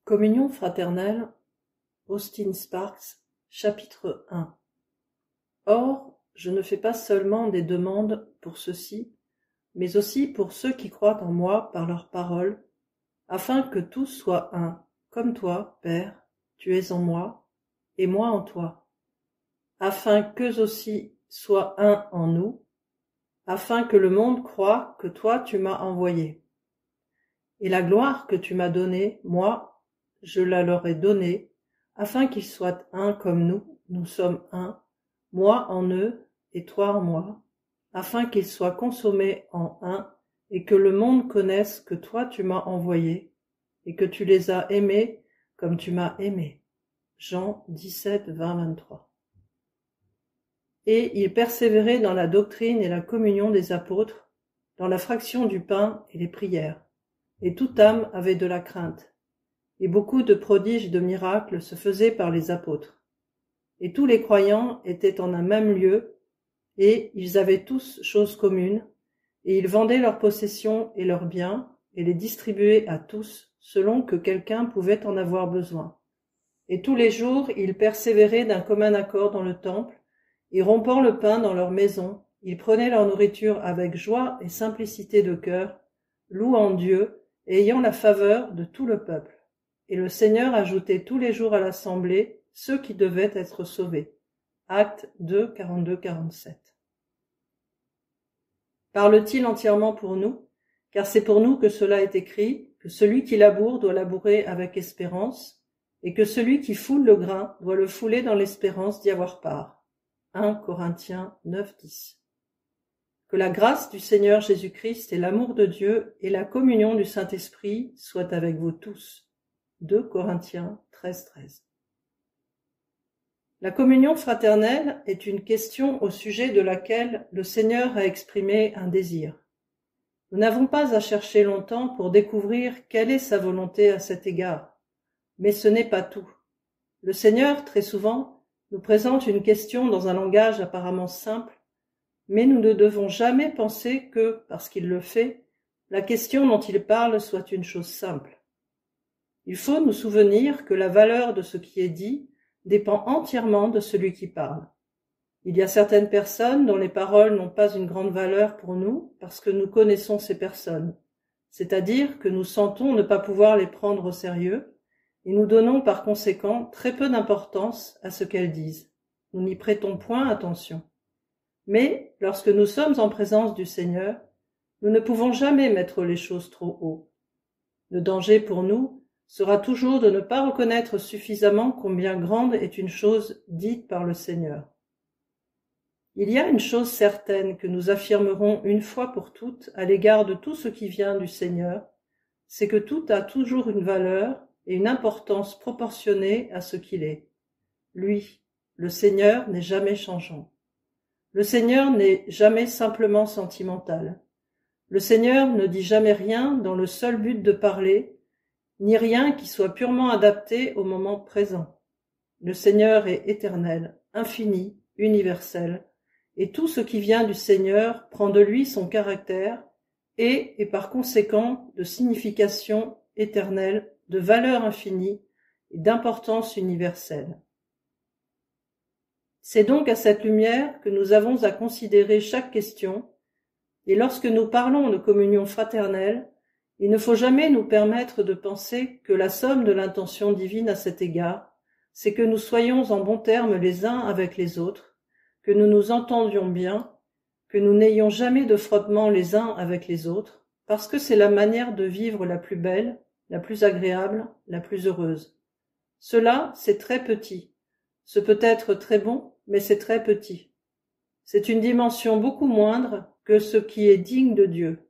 Communion fraternelle, Austin Sparks, chapitre 1. Or, je ne fais pas seulement des demandes pour ceux-ci, mais aussi pour ceux qui croient en moi par leur parole, afin que tous soient un, comme toi, Père, tu es en moi, et moi en toi, afin qu'eux aussi soient un en nous, afin que le monde croie que toi tu m'as envoyé. Et la gloire que tu m'as donnée, moi, je la leur ai donnée, afin qu'ils soient un comme nous sommes un, moi en eux et toi en moi, afin qu'ils soient consommés en un, et que le monde connaisse que toi tu m'as envoyé, et que tu les as aimés comme tu m'as aimé. Jean 17, 20, 23. Et ils persévéraient dans la doctrine et la communion des apôtres, dans la fraction du pain et les prières. Et toute âme avait de la crainte. Et beaucoup de prodiges et de miracles se faisaient par les apôtres. Et tous les croyants étaient en un même lieu, et ils avaient tous choses communes, et ils vendaient leurs possessions et leurs biens, et les distribuaient à tous, selon que quelqu'un pouvait en avoir besoin. Et tous les jours ils persévéraient d'un commun accord dans le temple, et rompant le pain dans leurs maisons, ils prenaient leur nourriture avec joie et simplicité de cœur, louant Dieu, et ayant la faveur de tout le peuple. Et le Seigneur ajoutait tous les jours à l'assemblée ceux qui devaient être sauvés. Actes 2, 42-47. Parle-t-il entièrement pour nous? Car c'est pour nous que cela est écrit, que celui qui laboure doit labourer avec espérance, et que celui qui foule le grain doit le fouler dans l'espérance d'y avoir part. 1 Corinthiens 9, 10. Que la grâce du Seigneur Jésus-Christ et l'amour de Dieu et la communion du Saint-Esprit soient avec vous tous. 2 Corinthiens 13, 13. La communion fraternelle est une question au sujet de laquelle le Seigneur a exprimé un désir. Nous n'avons pas à chercher longtemps pour découvrir quelle est sa volonté à cet égard. Mais ce n'est pas tout. Le Seigneur, très souvent, nous présente une question dans un langage apparemment simple, mais nous ne devons jamais penser que, parce qu'il le fait, la question dont il parle soit une chose simple. Il faut nous souvenir que la valeur de ce qui est dit dépend entièrement de celui qui parle. Il y a certaines personnes dont les paroles n'ont pas une grande valeur pour nous parce que nous connaissons ces personnes, c'est-à-dire que nous sentons ne pas pouvoir les prendre au sérieux et nous donnons par conséquent très peu d'importance à ce qu'elles disent. Nous n'y prêtons point attention. Mais lorsque nous sommes en présence du Seigneur, nous ne pouvons jamais mettre les choses trop haut. Le danger pour nous sera toujours de ne pas reconnaître suffisamment combien grande est une chose dite par le Seigneur. Il y a une chose certaine que nous affirmerons une fois pour toutes à l'égard de tout ce qui vient du Seigneur, c'est que tout a toujours une valeur et une importance proportionnée à ce qu'il est. Lui, le Seigneur, n'est jamais changeant. Le Seigneur n'est jamais simplement sentimental. Le Seigneur ne dit jamais rien dans le seul but de parler, ni rien qui soit purement adapté au moment présent. Le Seigneur est éternel, infini, universel, et tout ce qui vient du Seigneur prend de lui son caractère et est par conséquent de signification éternelle, de valeur infinie et d'importance universelle. C'est donc à cette lumière que nous avons à considérer chaque question, et lorsque nous parlons de communion fraternelle, il ne faut jamais nous permettre de penser que la somme de l'intention divine à cet égard, c'est que nous soyons en bons termes les uns avec les autres, que nous nous entendions bien, que nous n'ayons jamais de frottement les uns avec les autres, parce que c'est la manière de vivre la plus belle, la plus agréable, la plus heureuse. Cela, c'est très petit. Ce peut être très bon, mais c'est très petit. C'est une dimension beaucoup moindre que ce qui est digne de Dieu.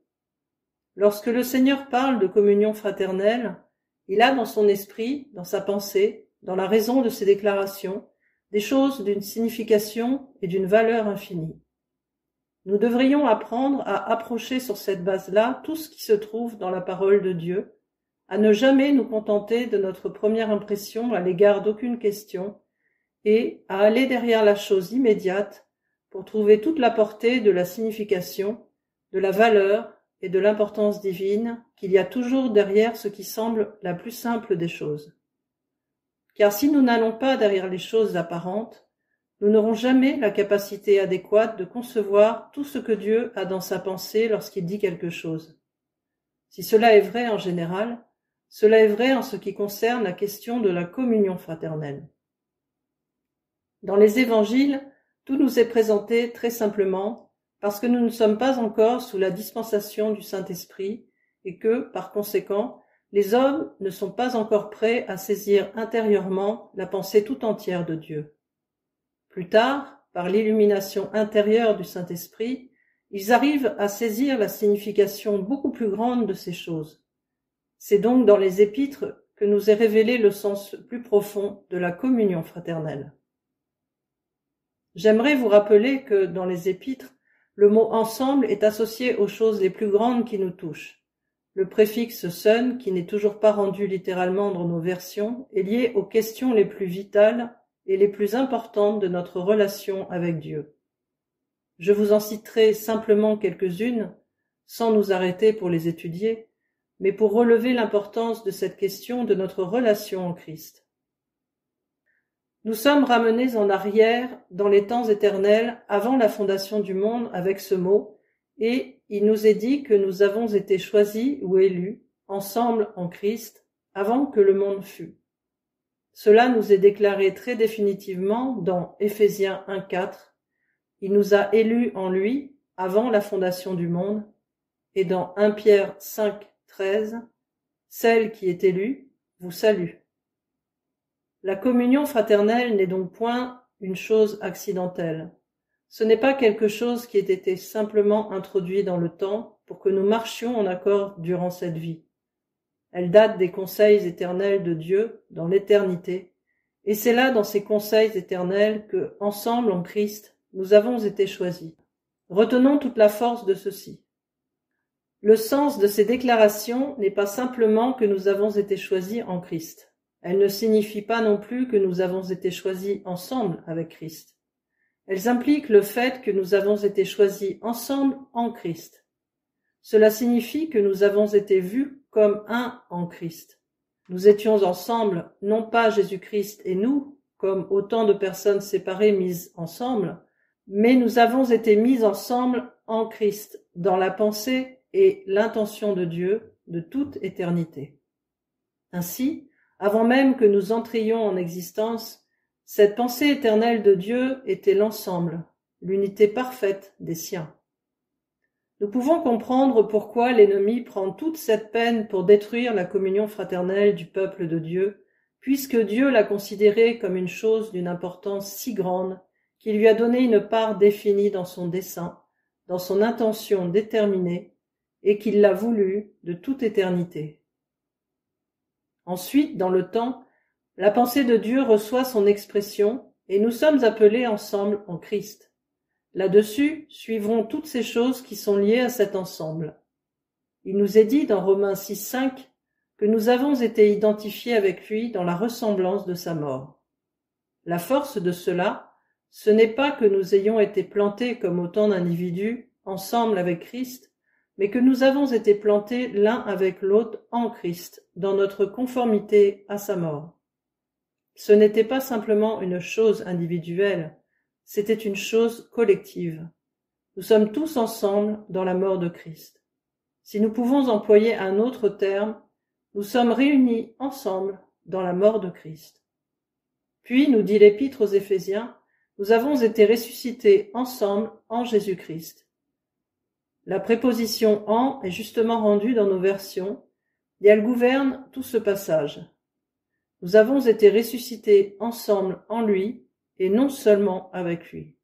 Lorsque le Seigneur parle de communion fraternelle, il a dans son esprit, dans sa pensée, dans la raison de ses déclarations, des choses d'une signification et d'une valeur infinie. Nous devrions apprendre à approcher sur cette base-là tout ce qui se trouve dans la parole de Dieu, à ne jamais nous contenter de notre première impression à l'égard d'aucune question, et à aller derrière la chose immédiate pour trouver toute la portée de la signification, de la valeur et de l'importance divine qu'il y a toujours derrière ce qui semble la plus simple des choses. Car si nous n'allons pas derrière les choses apparentes, nous n'aurons jamais la capacité adéquate de concevoir tout ce que Dieu a dans sa pensée lorsqu'il dit quelque chose. Si cela est vrai en général, cela est vrai en ce qui concerne la question de la communion fraternelle. Dans les évangiles, tout nous est présenté très simplement parce que nous ne sommes pas encore sous la dispensation du Saint-Esprit et que, par conséquent, les hommes ne sont pas encore prêts à saisir intérieurement la pensée tout entière de Dieu. Plus tard, par l'illumination intérieure du Saint-Esprit, ils arrivent à saisir la signification beaucoup plus grande de ces choses. C'est donc dans les épîtres que nous est révélé le sens plus profond de la communion fraternelle. J'aimerais vous rappeler que dans les épîtres, le mot « ensemble » est associé aux choses les plus grandes qui nous touchent. Le préfixe « son », qui n'est toujours pas rendu littéralement dans nos versions, est lié aux questions les plus vitales et les plus importantes de notre relation avec Dieu. Je vous en citerai simplement quelques-unes, sans nous arrêter pour les étudier, mais pour relever l'importance de cette question de notre relation en Christ. Nous sommes ramenés en arrière dans les temps éternels avant la fondation du monde avec ce mot, et il nous est dit que nous avons été choisis ou élus, ensemble en Christ, avant que le monde fût. Cela nous est déclaré très définitivement dans Éphésiens 1,4. Il nous a élus en lui avant la fondation du monde, et dans 1 Pierre 5,13, celle qui est élue vous salue. La communion fraternelle n'est donc point une chose accidentelle. Ce n'est pas quelque chose qui ait été simplement introduit dans le temps pour que nous marchions en accord durant cette vie. Elle date des conseils éternels de Dieu dans l'éternité, et c'est là dans ces conseils éternels que, ensemble en Christ, nous avons été choisis. Retenons toute la force de ceci. Le sens de ces déclarations n'est pas simplement que nous avons été choisis en Christ. Elles ne signifient pas non plus que nous avons été choisis ensemble avec Christ. Elles impliquent le fait que nous avons été choisis ensemble en Christ. Cela signifie que nous avons été vus comme un en Christ. Nous étions ensemble, non pas Jésus-Christ et nous, comme autant de personnes séparées mises ensemble, mais nous avons été mis ensemble en Christ, dans la pensée et l'intention de Dieu de toute éternité. Ainsi, avant même que nous entrions en existence, cette pensée éternelle de Dieu était l'ensemble, l'unité parfaite des siens. Nous pouvons comprendre pourquoi l'ennemi prend toute cette peine pour détruire la communion fraternelle du peuple de Dieu, puisque Dieu l'a considérée comme une chose d'une importance si grande qu'il lui a donné une part définie dans son dessein, dans son intention déterminée, et qu'il l'a voulu de toute éternité. Ensuite, dans le temps, la pensée de Dieu reçoit son expression et nous sommes appelés ensemble en Christ. Là-dessus suivront toutes ces choses qui sont liées à cet ensemble. Il nous est dit dans Romains 6,5 que nous avons été identifiés avec lui dans la ressemblance de sa mort. La force de cela, ce n'est pas que nous ayons été plantés comme autant d'individus ensemble avec Christ, mais que nous avons été plantés l'un avec l'autre en Christ, dans notre conformité à sa mort. Ce n'était pas simplement une chose individuelle, c'était une chose collective. Nous sommes tous ensemble dans la mort de Christ. Si nous pouvons employer un autre terme, nous sommes réunis ensemble dans la mort de Christ. Puis, nous dit l'Épître aux Éphésiens, nous avons été ressuscités ensemble en Jésus-Christ. La préposition « en » est justement rendue dans nos versions, et elle gouverne tout ce passage. Nous avons été ressuscités ensemble en lui, et non seulement avec lui.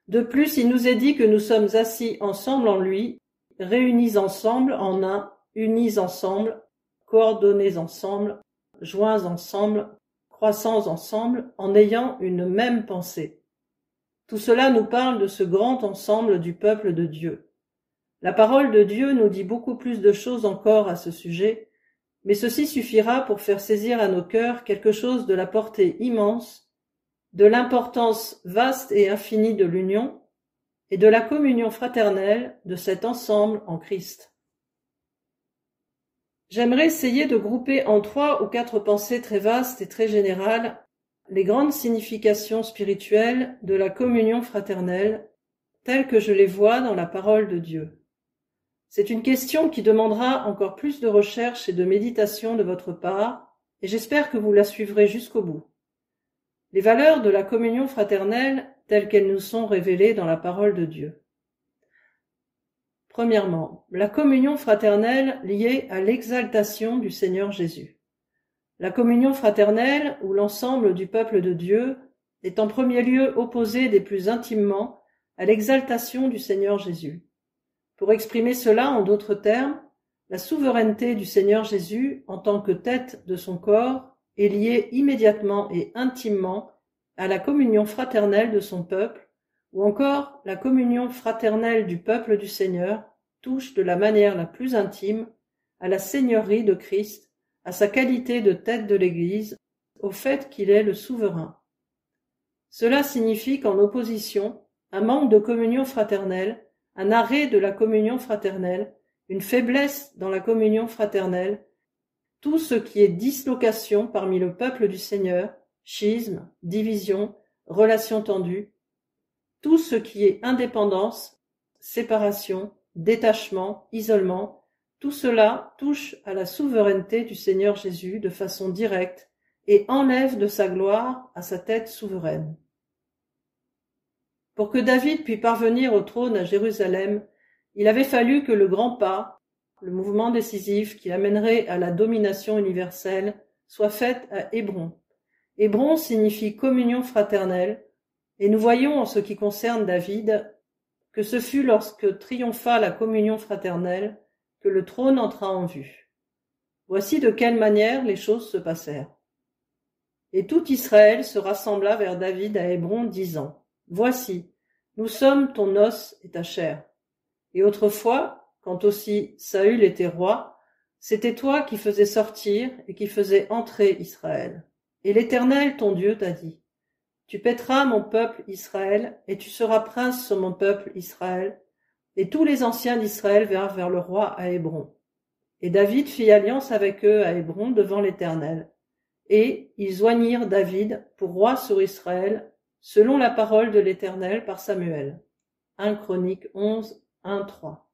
De plus, il nous est dit que nous sommes assis ensemble en lui, réunis ensemble en un, unis ensemble, coordonnés ensemble, joints ensemble, croissants ensemble, en ayant une même pensée. Tout cela nous parle de ce grand ensemble du peuple de Dieu. La parole de Dieu nous dit beaucoup plus de choses encore à ce sujet, mais ceci suffira pour faire saisir à nos cœurs quelque chose de la portée immense, de l'importance vaste et infinie de l'union, et de la communion fraternelle de cet ensemble en Christ. J'aimerais essayer de grouper en 3 ou 4 pensées très vastes et très générales les grandes significations spirituelles de la communion fraternelle telles que je les vois dans la parole de Dieu. C'est une question qui demandera encore plus de recherche et de méditation de votre part, et j'espère que vous la suivrez jusqu'au bout. Les valeurs de la communion fraternelle telles qu'elles nous sont révélées dans la parole de Dieu. Premièrement, la communion fraternelle liée à l'exaltation du Seigneur Jésus. La communion fraternelle, où l'ensemble du peuple de Dieu est en premier lieu opposé des plus intimement à l'exaltation du Seigneur Jésus. Pour exprimer cela en d'autres termes, la souveraineté du Seigneur Jésus en tant que tête de son corps est liée immédiatement et intimement à la communion fraternelle de son peuple, ou encore la communion fraternelle du peuple du Seigneur touche de la manière la plus intime à la seigneurie de Christ, à sa qualité de tête de l'Église, au fait qu'il est le souverain. Cela signifie qu'en opposition, un manque de communion fraternelle, un arrêt de la communion fraternelle, une faiblesse dans la communion fraternelle, tout ce qui est dislocation parmi le peuple du Seigneur, schisme, division, relations tendues, tout ce qui est indépendance, séparation, détachement, isolement, tout cela touche à la souveraineté du Seigneur Jésus de façon directe et enlève de sa gloire à sa tête souveraine. Pour que David puisse parvenir au trône à Jérusalem, il avait fallu que le grand pas, le mouvement décisif qui l'amènerait à la domination universelle, soit fait à Hébron. Hébron signifie communion fraternelle, et nous voyons en ce qui concerne David que ce fut lorsque triompha la communion fraternelle que le trône entra en vue. Voici de quelle manière les choses se passèrent. Et tout Israël se rassembla vers David à Hébron, disant : Voici, nous sommes ton os et ta chair. Et autrefois, quand aussi Saül était roi, c'était toi qui faisais sortir et qui faisais entrer Israël. Et l'Éternel ton Dieu t'a dit : Tu paîtras mon peuple Israël, et tu seras prince sur mon peuple Israël. Et tous les anciens d'Israël vinrent vers le roi à Hébron. Et David fit alliance avec eux à Hébron devant l'Éternel. Et ils joignirent David pour roi sur Israël, selon la parole de l'Éternel par Samuel. 1 Chroniques 11, 1, 3.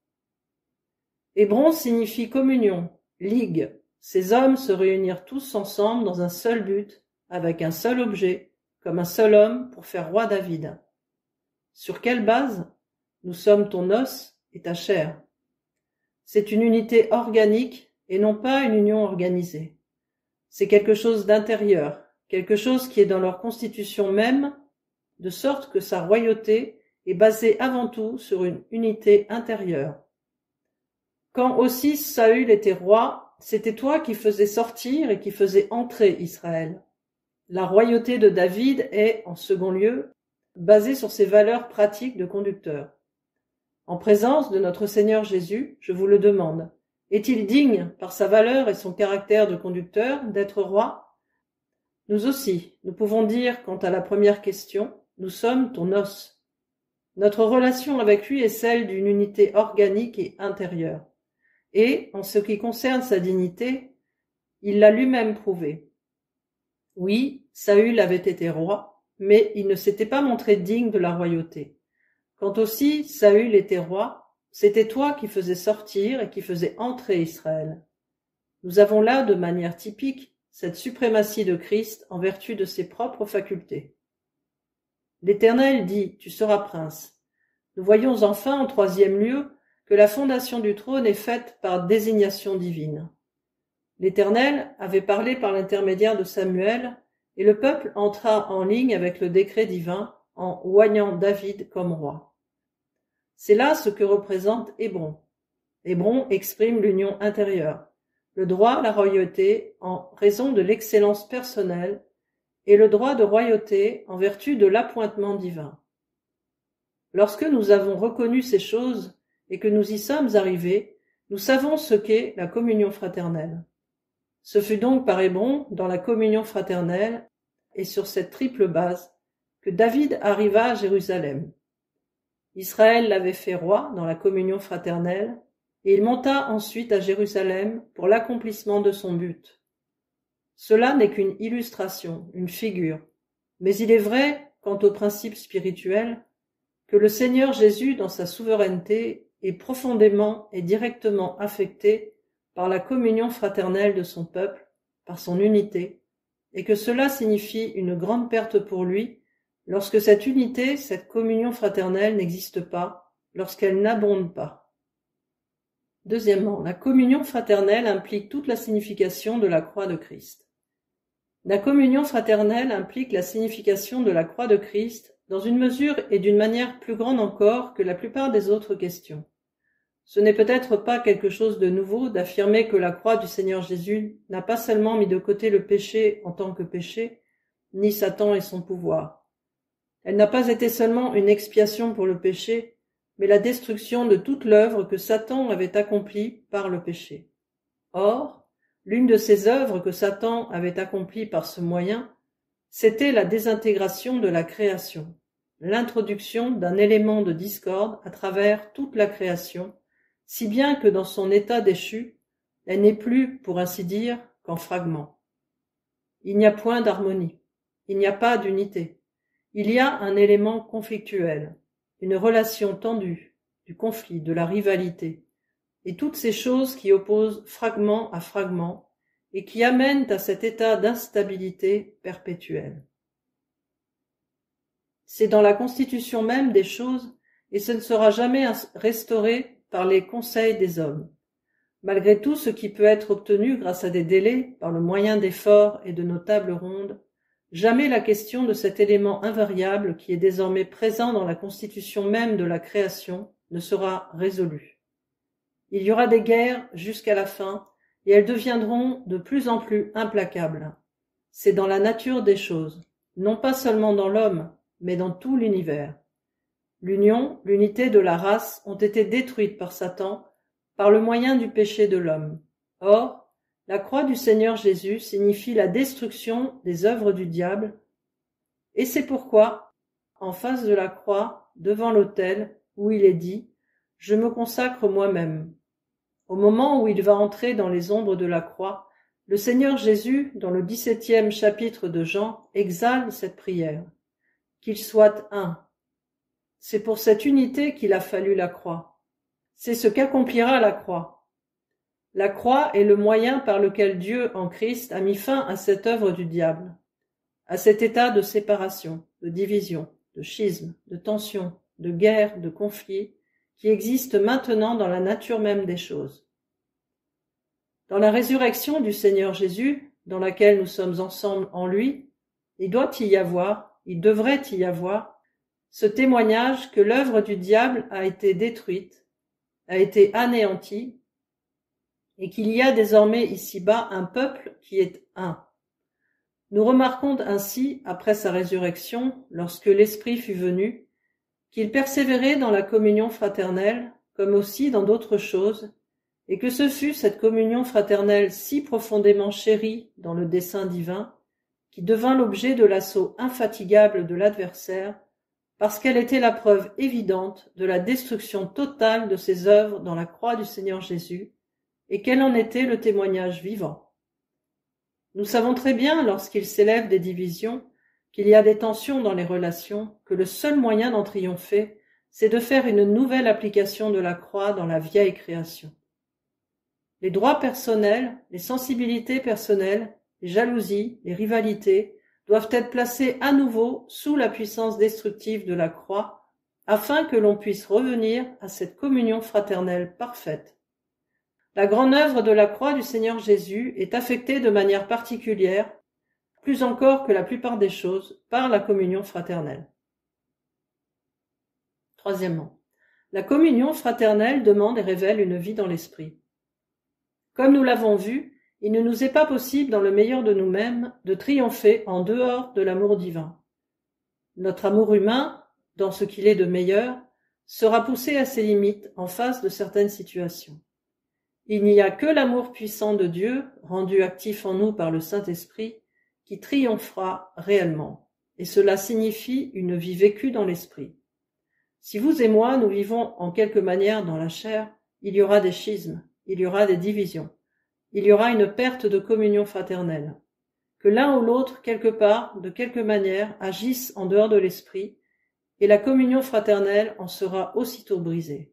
Hébron signifie communion, ligue. Ces hommes se réunirent tous ensemble dans un seul but, avec un seul objet, comme un seul homme pour faire roi David. Sur quelle base ? Nous sommes ton os et ta chair. C'est une unité organique et non pas une union organisée. C'est quelque chose d'intérieur, quelque chose qui est dans leur constitution même, de sorte que sa royauté est basée avant tout sur une unité intérieure. Quand aussi Saül était roi, c'était toi qui faisais sortir et qui faisais entrer Israël. La royauté de David est, en second lieu, basée sur ses valeurs pratiques de conducteur. En présence de notre Seigneur Jésus, je vous le demande, est-il digne, par sa valeur et son caractère de conducteur, d'être roi ? Nous aussi, nous pouvons dire, quant à la première question, nous sommes ton os. Notre relation avec lui est celle d'une unité organique et intérieure. Et, en ce qui concerne sa dignité, il l'a lui-même prouvé. Oui, Saül avait été roi, mais il ne s'était pas montré digne de la royauté. Quand aussi Saül était roi, c'était toi qui faisais sortir et qui faisais entrer Israël. Nous avons là, de manière typique, cette suprématie de Christ en vertu de ses propres facultés. L'Éternel dit : Tu seras prince. Nous voyons enfin, en troisième lieu, que la fondation du trône est faite par désignation divine. L'Éternel avait parlé par l'intermédiaire de Samuel, et le peuple entra en ligne avec le décret divin en oignant David comme roi. C'est là ce que représente Hébron. Hébron exprime l'union intérieure, le droit à la royauté en raison de l'excellence personnelle et le droit de royauté en vertu de l'appointement divin. Lorsque nous avons reconnu ces choses et que nous y sommes arrivés, nous savons ce qu'est la communion fraternelle. Ce fut donc par Hébron, dans la communion fraternelle, et sur cette triple base, que David arriva à Jérusalem. Israël l'avait fait roi dans la communion fraternelle, et il monta ensuite à Jérusalem pour l'accomplissement de son but. Cela n'est qu'une illustration, une figure, mais il est vrai, quant au principe spirituel, que le Seigneur Jésus, dans sa souveraineté, est profondément et directement affecté par la communion fraternelle de son peuple, par son unité, et que cela signifie une grande perte pour lui lorsque cette unité, cette communion fraternelle n'existe pas, lorsqu'elle n'abonde pas. Deuxièmement, la communion fraternelle implique toute la signification de la croix de Christ. La communion fraternelle implique la signification de la croix de Christ dans une mesure et d'une manière plus grande encore que la plupart des autres questions. Ce n'est peut-être pas quelque chose de nouveau d'affirmer que la croix du Seigneur Jésus n'a pas seulement mis de côté le péché en tant que péché, ni Satan et son pouvoir. Elle n'a pas été seulement une expiation pour le péché, mais la destruction de toute l'œuvre que Satan avait accomplie par le péché. Or, l'une de ces œuvres que Satan avait accomplies par ce moyen, c'était la désintégration de la création, l'introduction d'un élément de discorde à travers toute la création, si bien que dans son état déchu, elle n'est plus, pour ainsi dire, qu'en fragments. Il n'y a point d'harmonie, il n'y a pas d'unité. Il y a un élément conflictuel, une relation tendue, du conflit, de la rivalité, et toutes ces choses qui opposent fragment à fragment et qui amènent à cet état d'instabilité perpétuelle. C'est dans la constitution même des choses, et ce ne sera jamais restauré par les conseils des hommes. Malgré tout ce qui peut être obtenu grâce à des délais, par le moyen d'efforts et de nos tables rondes, jamais la question de cet élément invariable qui est désormais présent dans la constitution même de la création ne sera résolue. Il y aura des guerres jusqu'à la fin, et elles deviendront de plus en plus implacables. C'est dans la nature des choses, non pas seulement dans l'homme, mais dans tout l'univers. L'union, l'unité de la race ont été détruites par Satan par le moyen du péché de l'homme. Or, la croix du Seigneur Jésus signifie la destruction des œuvres du diable, et c'est pourquoi, en face de la croix, devant l'autel, où il est dit « Je me consacre moi-même ». Au moment où il va entrer dans les ombres de la croix, le Seigneur Jésus, dans le 17e chapitre de Jean, exhale cette prière. Qu'il soit un. C'est pour cette unité qu'il a fallu la croix. C'est ce qu'accomplira la croix. La croix est le moyen par lequel Dieu, en Christ, a mis fin à cette œuvre du diable, à cet état de séparation, de division, de schisme, de tension, de guerre, de conflit, qui existe maintenant dans la nature même des choses. Dans la résurrection du Seigneur Jésus, dans laquelle nous sommes ensemble en lui, il doit y avoir, il devrait y avoir, ce témoignage que l'œuvre du diable a été détruite, a été anéantie, et qu'il y a désormais ici-bas un peuple qui est un. Nous remarquons ainsi, après sa résurrection, lorsque l'Esprit fut venu, qu'il persévérait dans la communion fraternelle, comme aussi dans d'autres choses, et que ce fut cette communion fraternelle si profondément chérie dans le dessein divin, qui devint l'objet de l'assaut infatigable de l'adversaire, parce qu'elle était la preuve évidente de la destruction totale de ses œuvres dans la croix du Seigneur Jésus, et qu'elle en était le témoignage vivant. Nous savons très bien, lorsqu'il s'élève des divisions, qu'il y a des tensions dans les relations, que le seul moyen d'en triompher, c'est de faire une nouvelle application de la croix dans la vieille création. Les droits personnels, les sensibilités personnelles, les jalousies, les rivalités, doivent être placés à nouveau sous la puissance destructive de la croix, afin que l'on puisse revenir à cette communion fraternelle parfaite. La grande œuvre de la croix du Seigneur Jésus est affectée de manière particulière, plus encore que la plupart des choses, par la communion fraternelle. Troisièmement, la communion fraternelle demande et révèle une vie dans l'esprit. Comme nous l'avons vu, il ne nous est pas possible, dans le meilleur de nous-mêmes, de triompher en dehors de l'amour divin. Notre amour humain, dans ce qu'il est de meilleur, sera poussé à ses limites en face de certaines situations. Il n'y a que l'amour puissant de Dieu, rendu actif en nous par le Saint-Esprit, qui triomphera réellement, et cela signifie une vie vécue dans l'esprit. Si vous et moi, nous vivons en quelque manière dans la chair, il y aura des schismes, il y aura des divisions, il y aura une perte de communion fraternelle. Que l'un ou l'autre, quelque part, de quelque manière, agisse en dehors de l'esprit, et la communion fraternelle en sera aussitôt brisée.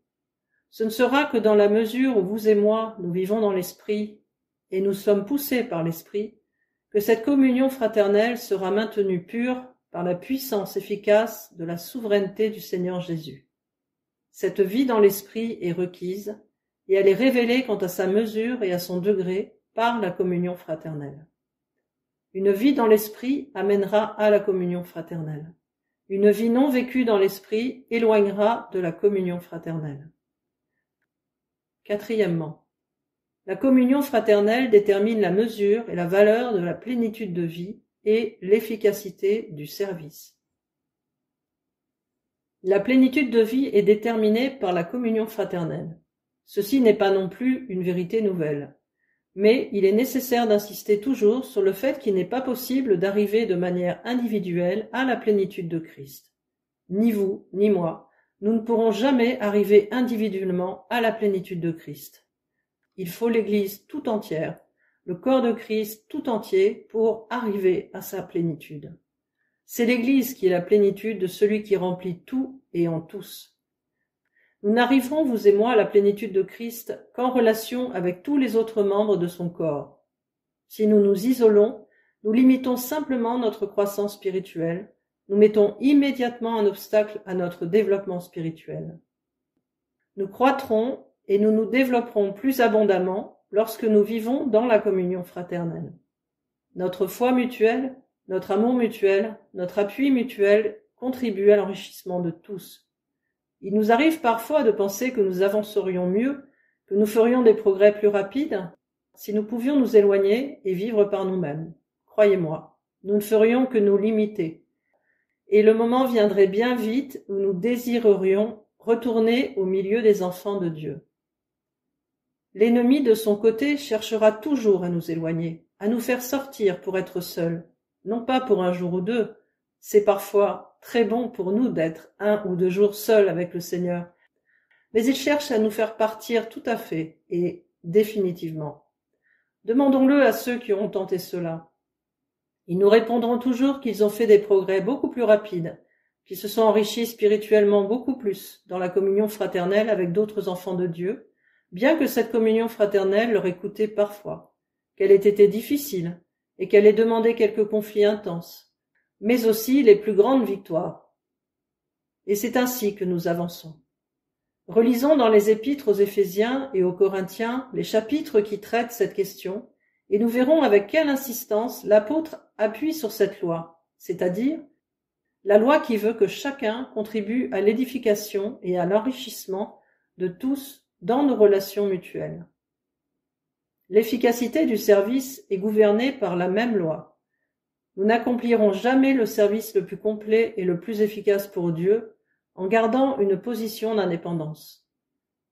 Ce ne sera que dans la mesure où vous et moi, nous vivons dans l'esprit, et nous sommes poussés par l'esprit, que cette communion fraternelle sera maintenue pure par la puissance efficace de la souveraineté du Seigneur Jésus. Cette vie dans l'esprit est requise, et elle est révélée quant à sa mesure et à son degré par la communion fraternelle. Une vie dans l'esprit amènera à la communion fraternelle. Une vie non vécue dans l'esprit éloignera de la communion fraternelle. Quatrièmement, la communion fraternelle détermine la mesure et la valeur de la plénitude de vie et l'efficacité du service. La plénitude de vie est déterminée par la communion fraternelle. Ceci n'est pas non plus une vérité nouvelle. Mais il est nécessaire d'insister toujours sur le fait qu'il n'est pas possible d'arriver de manière individuelle à la plénitude de Christ. Ni vous, ni moi, nous ne pourrons jamais arriver individuellement à la plénitude de Christ. Il faut l'Église tout entière, le corps de Christ tout entier pour arriver à sa plénitude. C'est l'Église qui est la plénitude de celui qui remplit tout et en tous. Nous n'arriverons, vous et moi, à la plénitude de Christ qu'en relation avec tous les autres membres de son corps. Si nous nous isolons, nous limitons simplement notre croissance spirituelle, nous mettons immédiatement un obstacle à notre développement spirituel. Nous croîtrons et nous nous développerons plus abondamment lorsque nous vivons dans la communion fraternelle. Notre foi mutuelle, notre amour mutuel, notre appui mutuel contribuent à l'enrichissement de tous. Il nous arrive parfois de penser que nous avancerions mieux, que nous ferions des progrès plus rapides, si nous pouvions nous éloigner et vivre par nous-mêmes. Croyez-moi, nous ne ferions que nous limiter. Et le moment viendrait bien vite où nous désirerions retourner au milieu des enfants de Dieu. L'ennemi, de son côté, cherchera toujours à nous éloigner, à nous faire sortir pour être seuls, non pas pour un jour ou deux. C'est parfois très bon pour nous d'être 1 ou 2 jours seuls avec le Seigneur, mais il cherche à nous faire partir tout à fait et définitivement. Demandons-le à ceux qui auront tenté cela. Ils nous répondront toujours qu'ils ont fait des progrès beaucoup plus rapides, qu'ils se sont enrichis spirituellement beaucoup plus dans la communion fraternelle avec d'autres enfants de Dieu, bien que cette communion fraternelle leur ait coûté parfois, qu'elle ait été difficile et qu'elle ait demandé quelques conflits intenses, mais aussi les plus grandes victoires. Et c'est ainsi que nous avançons. Relisons dans les épîtres aux Éphésiens et aux Corinthiens les chapitres qui traitent cette question, et nous verrons avec quelle insistance l'apôtre appuie sur cette loi, c'est-à-dire la loi qui veut que chacun contribue à l'édification et à l'enrichissement de tous dans nos relations mutuelles. L'efficacité du service est gouvernée par la même loi. Nous n'accomplirons jamais le service le plus complet et le plus efficace pour Dieu en gardant une position d'indépendance.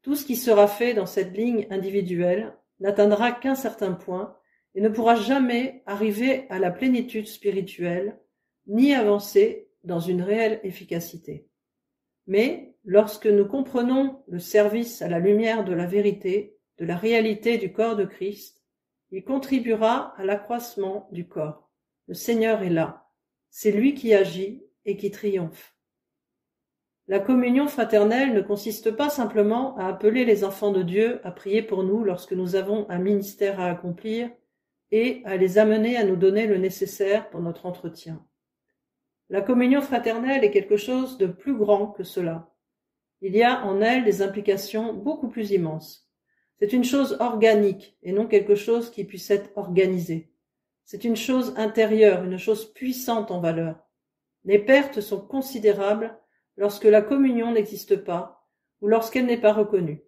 Tout ce qui sera fait dans cette ligne individuelle n'atteindra qu'un certain point et ne pourra jamais arriver à la plénitude spirituelle ni avancer dans une réelle efficacité. Mais lorsque nous comprenons le service à la lumière de la vérité, de la réalité du corps de Christ, il contribuera à l'accroissement du corps. Le Seigneur est là, c'est lui qui agit et qui triomphe. La communion fraternelle ne consiste pas simplement à appeler les enfants de Dieu à prier pour nous lorsque nous avons un ministère à accomplir et à les amener à nous donner le nécessaire pour notre entretien. La communion fraternelle est quelque chose de plus grand que cela. Il y a en elle des implications beaucoup plus immenses. C'est une chose organique et non quelque chose qui puisse être organisé. C'est une chose intérieure, une chose puissante en valeur. Les pertes sont considérables lorsque la communion n'existe pas ou lorsqu'elle n'est pas reconnue.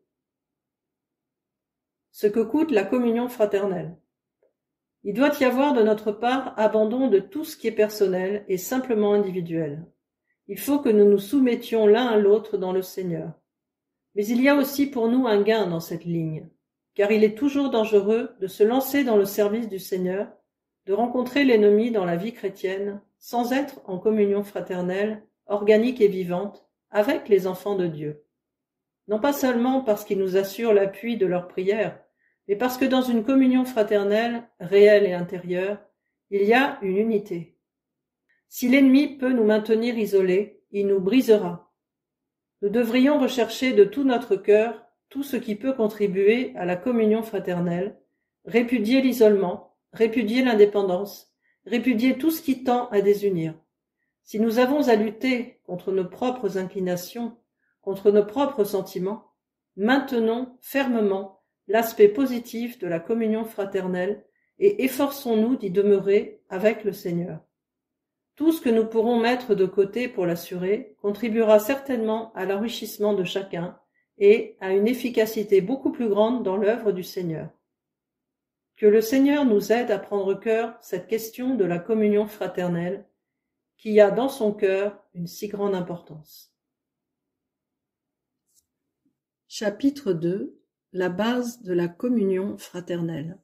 Ce que coûte la communion fraternelle. Il doit y avoir de notre part abandon de tout ce qui est personnel et simplement individuel. Il faut que nous nous soumettions l'un à l'autre dans le Seigneur. Mais il y a aussi pour nous un gain dans cette ligne, car il est toujours dangereux de se lancer dans le service du Seigneur, de rencontrer l'ennemi dans la vie chrétienne, sans être en communion fraternelle, organique et vivante, avec les enfants de Dieu. Non pas seulement parce qu'ils nous assurent l'appui de leurs prières, mais parce que dans une communion fraternelle, réelle et intérieure, il y a une unité. Si l'ennemi peut nous maintenir isolés, il nous brisera. Nous devrions rechercher de tout notre cœur tout ce qui peut contribuer à la communion fraternelle, répudier l'isolement, répudier l'indépendance, répudier tout ce qui tend à désunir. Si nous avons à lutter contre nos propres inclinations, contre nos propres sentiments, maintenons fermement l'aspect positif de la communion fraternelle et efforçons-nous d'y demeurer avec le Seigneur. Tout ce que nous pourrons mettre de côté pour l'assurer contribuera certainement à l'enrichissement de chacun et à une efficacité beaucoup plus grande dans l'œuvre du Seigneur. Que le Seigneur nous aide à prendre au cœur cette question de la communion fraternelle qui a dans son cœur une si grande importance. Chapitre 2. La base de la communion fraternelle.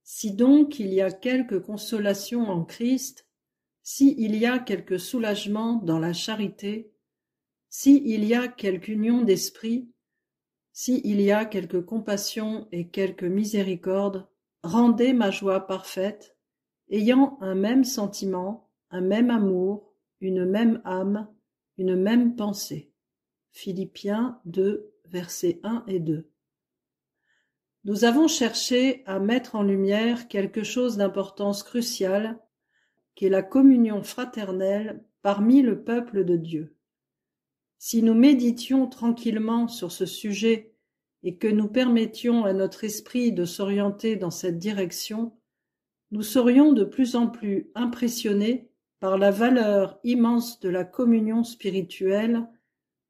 Si donc il y a quelque consolation en Christ, si il y a quelque soulagement dans la charité, si il y a quelque union d'esprit, si il y a quelque compassion et quelque miséricorde, rendez ma joie parfaite, ayant un même sentiment, un même amour, une même âme, une même pensée. Philippiens 2, versets 1 et 2. Nous avons cherché à mettre en lumière quelque chose d'importance cruciale, qui est la communion fraternelle parmi le peuple de Dieu. Si nous méditions tranquillement sur ce sujet et que nous permettions à notre esprit de s'orienter dans cette direction, nous serions de plus en plus impressionnés par la valeur immense de la communion spirituelle,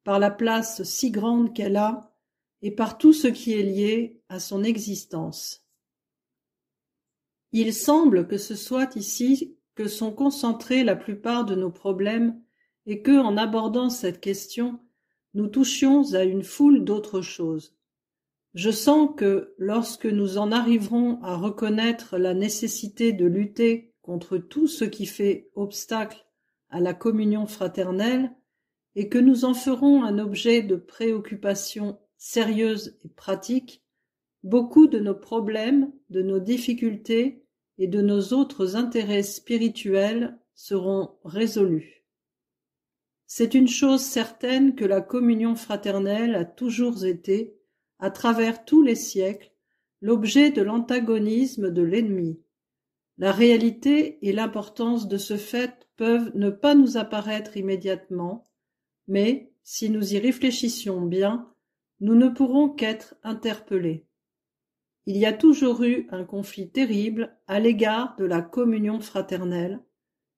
par la place si grande qu'elle a et par tout ce qui est lié à son existence. Il semble que ce soit ici que sont concentrés la plupart de nos problèmes et que, en abordant cette question, nous touchions à une foule d'autres choses. Je sens que, lorsque nous en arriverons à reconnaître la nécessité de lutter contre tout ce qui fait obstacle à la communion fraternelle, et que nous en ferons un objet de préoccupation sérieuse et pratique, beaucoup de nos problèmes, de nos difficultés et de nos autres intérêts spirituels seront résolus. C'est une chose certaine que la communion fraternelle a toujours été, à travers tous les siècles, l'objet de l'antagonisme de l'ennemi. La réalité et l'importance de ce fait peuvent ne pas nous apparaître immédiatement, mais, si nous y réfléchissions bien, nous ne pourrons qu'être interpellés. Il y a toujours eu un conflit terrible à l'égard de la communion fraternelle,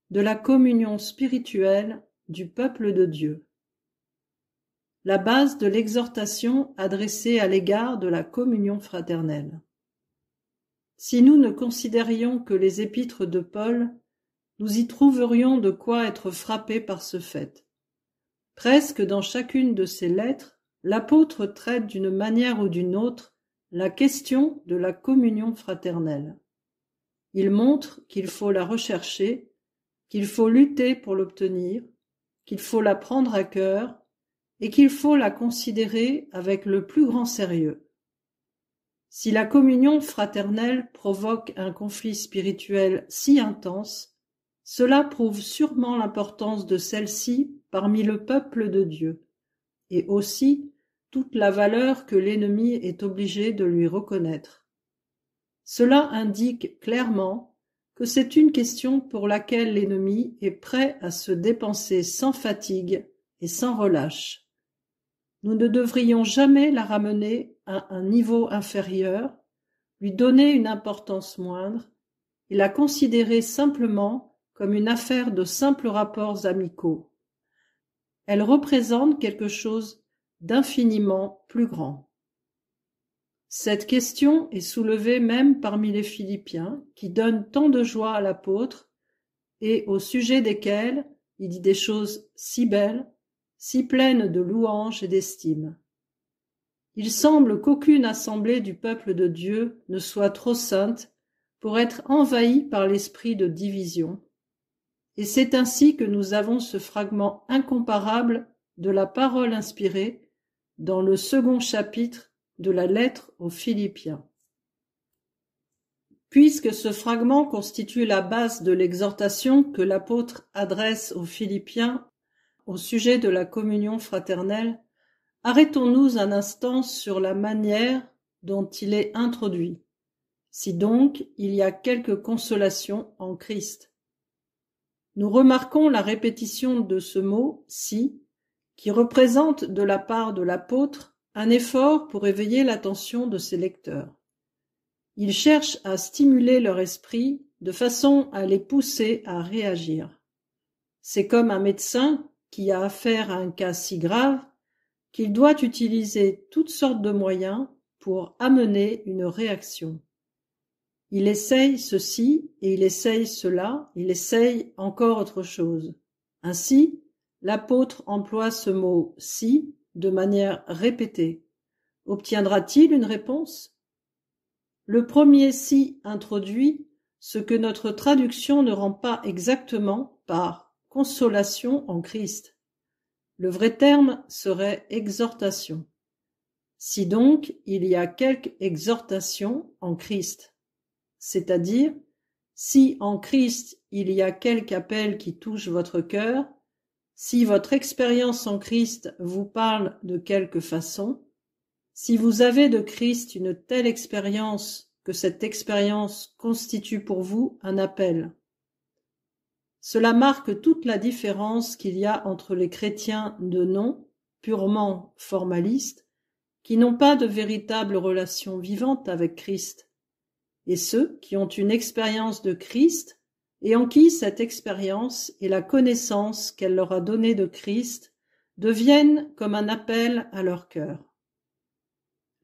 de la communion spirituelle du peuple de Dieu. La base de l'exhortation adressée à l'égard de la communion fraternelle. Si nous ne considérions que les épîtres de Paul, nous y trouverions de quoi être frappés par ce fait. Presque dans chacune de ses lettres, l'apôtre traite d'une manière ou d'une autre la question de la communion fraternelle. Il montre qu'il faut la rechercher, qu'il faut lutter pour l'obtenir, qu'il faut la prendre à cœur et qu'il faut la considérer avec le plus grand sérieux. Si la communion fraternelle provoque un conflit spirituel si intense, cela prouve sûrement l'importance de celle-ci parmi le peuple de Dieu, et aussi toute la valeur que l'ennemi est obligé de lui reconnaître. Cela indique clairement que c'est une question pour laquelle l'ennemi est prêt à se dépenser sans fatigue et sans relâche. Nous ne devrions jamais la ramener à un niveau inférieur, lui donner une importance moindre, et la considérer simplement comme une affaire de simples rapports amicaux. Elle représente quelque chose d'infiniment plus grand. Cette question est soulevée même parmi les Philippiens, qui donnent tant de joie à l'apôtre, et au sujet desquels il dit des choses si belles, si pleines de louanges et d'estime. Il semble qu'aucune assemblée du peuple de Dieu ne soit trop sainte pour être envahie par l'esprit de division, et c'est ainsi que nous avons ce fragment incomparable de la parole inspirée dans le second chapitre de la lettre aux Philippiens. Puisque ce fragment constitue la base de l'exhortation que l'apôtre adresse aux Philippiens au sujet de la communion fraternelle, arrêtons-nous un instant sur la manière dont il est introduit. Si donc il y a quelque consolation en Christ. Nous remarquons la répétition de ce mot « si » qui représente de la part de l'apôtre un effort pour éveiller l'attention de ses lecteurs. Il cherche à stimuler leur esprit de façon à les pousser à réagir. C'est comme un médecin qui a affaire à un cas si grave qu'il doit utiliser toutes sortes de moyens pour amener une réaction. Il essaye ceci et il essaye cela, il essaye encore autre chose. Ainsi, l'apôtre emploie ce mot « si » de manière répétée. Obtiendra-t-il une réponse ? Le premier « si » introduit ce que notre traduction ne rend pas exactement par « consolation en Christ ». Le vrai terme serait « exhortation ». Si donc il y a quelque exhortation en Christ, c'est-à-dire si en Christ il y a quelque appel qui touche votre cœur, si votre expérience en Christ vous parle de quelque façon, si vous avez de Christ une telle expérience que cette expérience constitue pour vous un appel. Cela marque toute la différence qu'il y a entre les chrétiens de nom, purement formalistes, qui n'ont pas de véritable relation vivante avec Christ, et ceux qui ont une expérience de Christ et en qui cette expérience et la connaissance qu'elle leur a donnée de Christ deviennent comme un appel à leur cœur.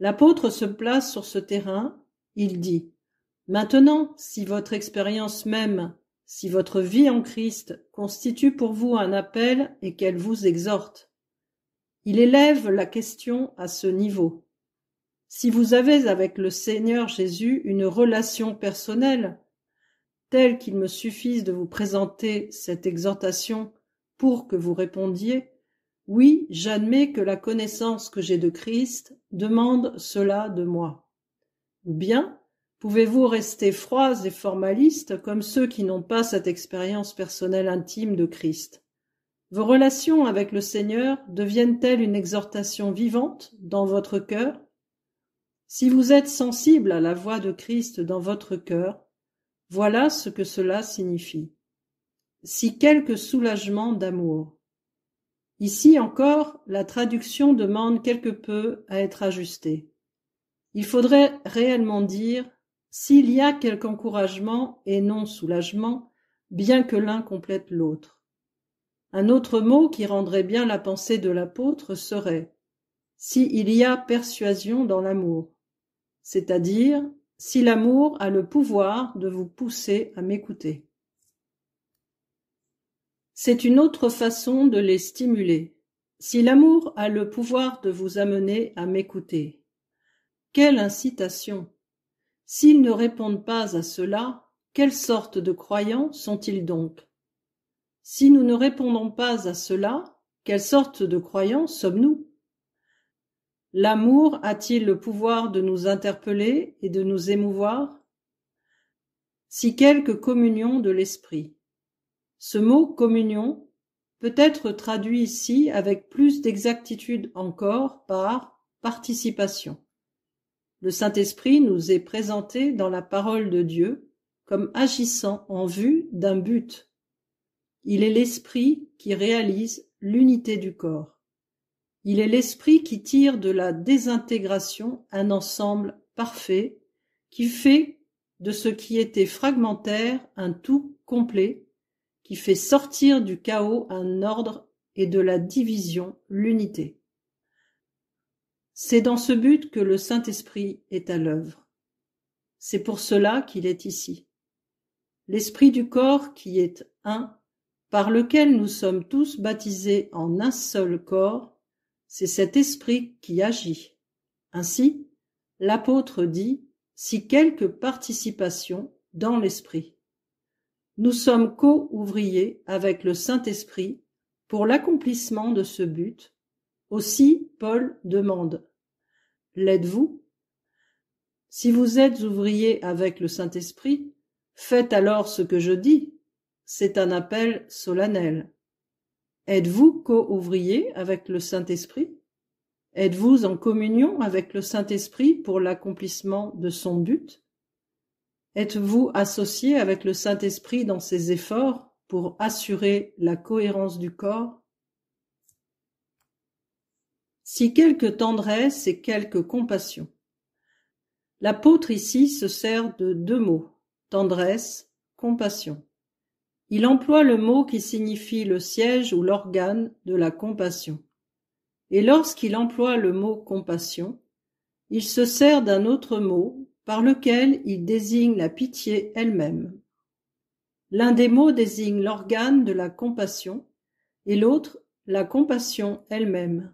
L'apôtre se place sur ce terrain, il dit « Maintenant, si votre expérience même, si votre vie en Christ constitue pour vous un appel et qu'elle vous exhorte, il élève la question à ce niveau. Si vous avez avec le Seigneur Jésus une relation personnelle, telle qu'il me suffise de vous présenter cette exhortation pour que vous répondiez, oui, j'admets que la connaissance que j'ai de Christ demande cela de moi. Ou bien, pouvez-vous rester froids et formalistes comme ceux qui n'ont pas cette expérience personnelle intime de Christ? Vos relations avec le Seigneur deviennent-elles une exhortation vivante dans votre cœur? Si vous êtes sensible à la voix de Christ dans votre cœur, voilà ce que cela signifie. Si quelque soulagement d'amour. Ici encore, la traduction demande quelque peu à être ajustée. Il faudrait réellement dire « s'il y a quelque encouragement et non soulagement, bien que l'un complète l'autre ». Un autre mot qui rendrait bien la pensée de l'apôtre serait « s'il y a persuasion dans l'amour », c'est-à-dire si l'amour a le pouvoir de vous pousser à m'écouter. C'est une autre façon de les stimuler. Si l'amour a le pouvoir de vous amener à m'écouter. Quelle incitation! S'ils ne répondent pas à cela, quelle sorte de croyants sont-ils donc? Si nous ne répondons pas à cela, quelle sorte de croyants sommes-nous? L'amour a-t-il le pouvoir de nous interpeller et de nous émouvoir? Si quelque communion de l'esprit. Ce mot communion peut être traduit ici avec plus d'exactitude encore par participation. Le Saint-Esprit nous est présenté dans la parole de Dieu comme agissant en vue d'un but. Il est l'Esprit qui réalise l'unité du corps. Il est l'Esprit qui tire de la désintégration un ensemble parfait qui fait de ce qui était fragmentaire un tout complet, qui fait sortir du chaos un ordre et de la division l'unité. C'est dans ce but que le Saint-Esprit est à l'œuvre. C'est pour cela qu'il est ici. L'Esprit du corps qui est un, par lequel nous sommes tous baptisés en un seul corps, c'est cet Esprit qui agit. Ainsi, l'apôtre dit « si quelque participation dans l'Esprit ». Nous sommes co-ouvriers avec le Saint-Esprit Pour l'accomplissement de ce but, aussi Paul demande « L'êtes-vous ? Si vous êtes ouvrier avec le Saint-Esprit, faites alors ce que je dis. C'est un appel solennel. Êtes-vous co-ouvrier avec le Saint-Esprit ? Êtes-vous en communion avec le Saint-Esprit pour l'accomplissement de son but ? Êtes-vous associé avec le Saint-Esprit dans ses efforts pour assurer la cohérence du corps ? Si quelque tendresse et quelque compassion. L'apôtre ici se sert de deux mots, tendresse, compassion. Il emploie le mot qui signifie le siège ou l'organe de la compassion. Et lorsqu'il emploie le mot compassion, il se sert d'un autre mot par lequel il désigne la pitié elle-même. L'un des mots désigne l'organe de la compassion et l'autre la compassion elle-même.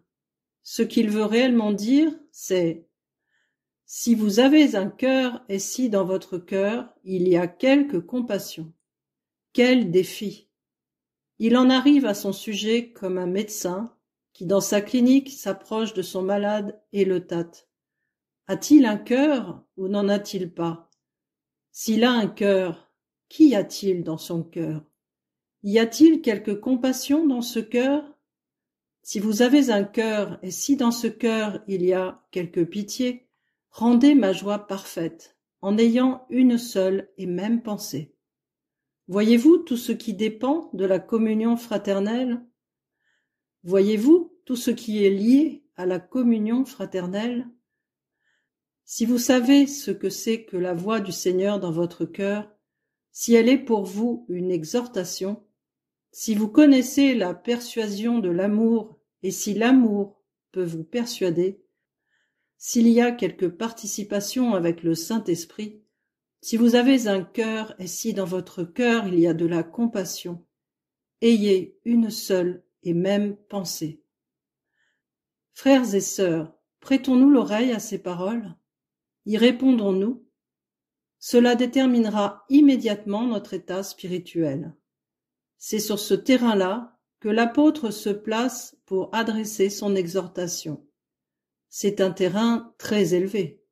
Ce qu'il veut réellement dire, c'est « Si vous avez un cœur et si dans votre cœur il y a quelque compassion. » Quel défi! Il en arrive à son sujet comme un médecin qui dans sa clinique s'approche de son malade et le tâte. A-t-il un cœur ou n'en a-t-il pas? S'il a un cœur, qu'y a-t-il dans son cœur? Y a-t-il quelque compassion dans ce cœur? Si vous avez un cœur et si dans ce cœur il y a quelque pitié, rendez ma joie parfaite en ayant une seule et même pensée. Voyez-vous tout ce qui dépend de la communion fraternelle? Voyez-vous tout ce qui est lié à la communion fraternelle? Si vous savez ce que c'est que la voix du Seigneur dans votre cœur, si elle est pour vous une exhortation, si vous connaissez la persuasion de l'amour et si l'amour peut vous persuader, s'il y a quelque participation avec le Saint-Esprit, si vous avez un cœur et si dans votre cœur il y a de la compassion, ayez une seule et même pensée. Frères et sœurs, prêtons-nous l'oreille à ces paroles? Y répondons-nous? Cela déterminera immédiatement notre état spirituel. C'est sur ce terrain-là que l'apôtre se place pour adresser son exhortation. C'est un terrain très élevé.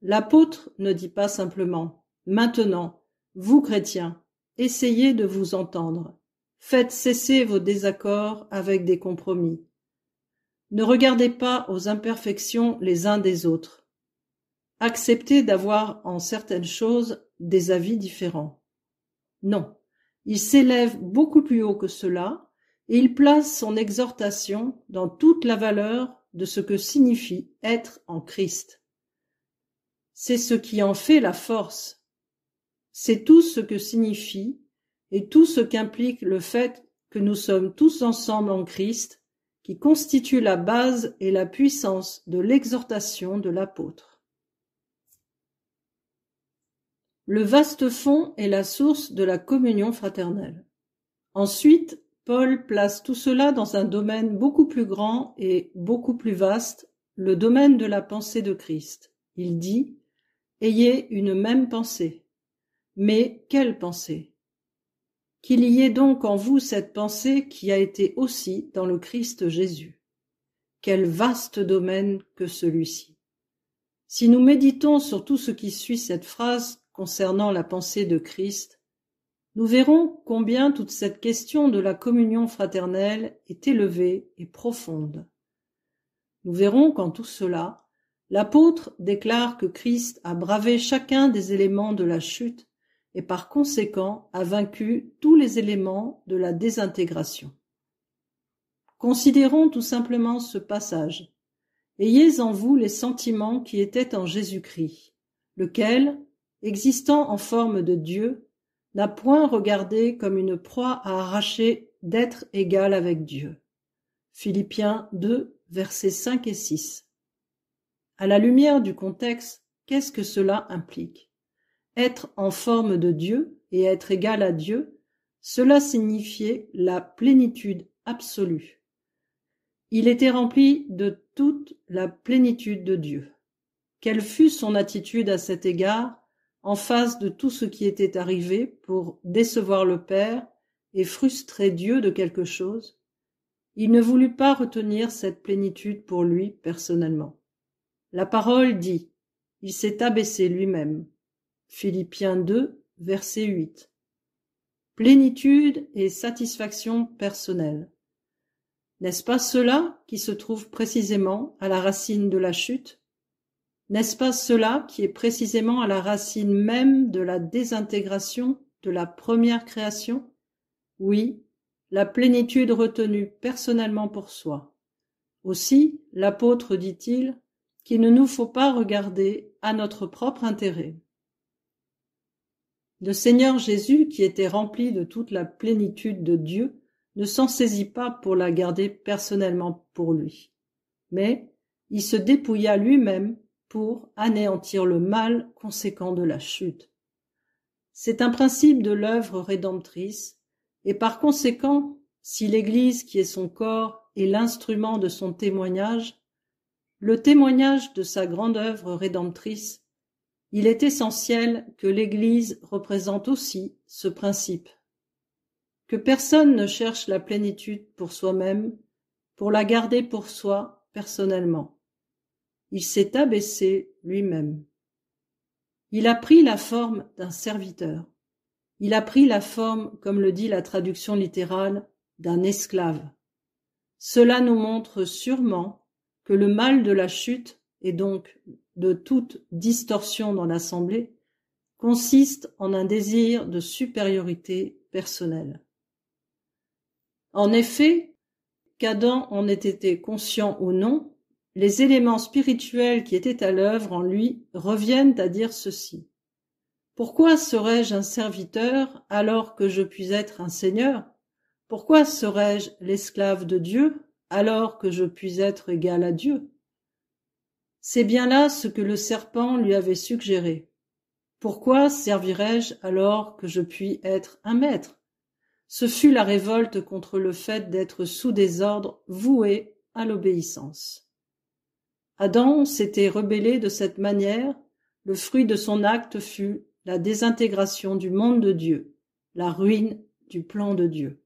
L'apôtre ne dit pas simplement « Maintenant, vous chrétiens, essayez de vous entendre. Faites cesser vos désaccords avec des compromis. Ne regardez pas aux imperfections les uns des autres. Acceptez d'avoir en certaines choses des avis différents. » Non, il s'élève beaucoup plus haut que cela et il place son exhortation dans toute la valeur de ce que signifie être en Christ. C'est ce qui en fait la force. C'est tout ce que signifie et tout ce qu'implique le fait que nous sommes tous ensemble en Christ, qui constitue la base et la puissance de l'exhortation de l'apôtre. Le vaste fond est la source de la communion fraternelle. Ensuite, Paul place tout cela dans un domaine beaucoup plus grand et beaucoup plus vaste, le domaine de la pensée de Christ. Il dit « Ayez une même pensée. » Mais quelle pensée? Qu'il y ait donc en vous cette pensée qui a été aussi dans le Christ Jésus. Quel vaste domaine que celui-ci! Si nous méditons sur tout ce qui suit cette phrase concernant la pensée de Christ, nous verrons combien toute cette question de la communion fraternelle est élevée et profonde. Nous verrons qu'en tout cela, l'apôtre déclare que Christ a bravé chacun des éléments de la chute et par conséquent a vaincu tous les éléments de la désintégration. Considérons tout simplement ce passage. Ayez en vous les sentiments qui étaient en Jésus-Christ, lequel, existant en forme de Dieu, n'a point regardé comme une proie à arracher d'être égal avec Dieu. Philippiens 2, versets 5 et 6. À la lumière du contexte, qu'est-ce que cela implique? Être en forme de Dieu et être égal à Dieu, cela signifiait la plénitude absolue. Il était rempli de toute la plénitude de Dieu. Quelle fut son attitude à cet égard, en face de tout ce qui était arrivé pour décevoir le Père et frustrer Dieu de quelque chose? il ne voulut pas retenir cette plénitude pour lui personnellement. La parole dit, il s'est abaissé lui-même. Philippiens 2, verset 8. Plénitude et satisfaction personnelle. N'est-ce pas cela qui se trouve précisément à la racine de la chute? N'est-ce pas cela qui est précisément à la racine même de la désintégration de la première création? Oui, la plénitude retenue personnellement pour soi. Aussi, l'apôtre dit-il qu'il ne nous faut pas regarder à notre propre intérêt. Le Seigneur Jésus, qui était rempli de toute la plénitude de Dieu, ne s'en saisit pas pour la garder personnellement pour lui, mais il se dépouilla lui-même pour anéantir le mal conséquent de la chute. C'est un principe de l'œuvre rédemptrice, et par conséquent, si l'Église qui est son corps est l'instrument de son témoignage, le témoignage de sa grande œuvre rédemptrice, il est essentiel que l'Église représente aussi ce principe. Que personne ne cherche la plénitude pour soi-même, pour la garder pour soi personnellement. Il s'est abaissé lui-même. Il a pris la forme d'un serviteur. Il a pris la forme, comme le dit la traduction littérale, d'un esclave. Cela nous montre sûrement que le mal de la chute, et donc de toute distorsion dans l'assemblée, consiste en un désir de supériorité personnelle. En effet, qu'Adam en ait été conscient ou non, les éléments spirituels qui étaient à l'œuvre en lui reviennent à dire ceci. Pourquoi serais-je un serviteur alors que je puis être un seigneur? Pourquoi serais-je l'esclave de Dieu alors que je puis être égal à Dieu? C'est bien là ce que le serpent lui avait suggéré. Pourquoi servirais-je alors que je puis être un maître? Ce fut la révolte contre le fait d'être sous des ordres voués à l'obéissance. Adam s'était rebellé de cette manière, le fruit de son acte fut la désintégration du monde de Dieu, la ruine du plan de Dieu.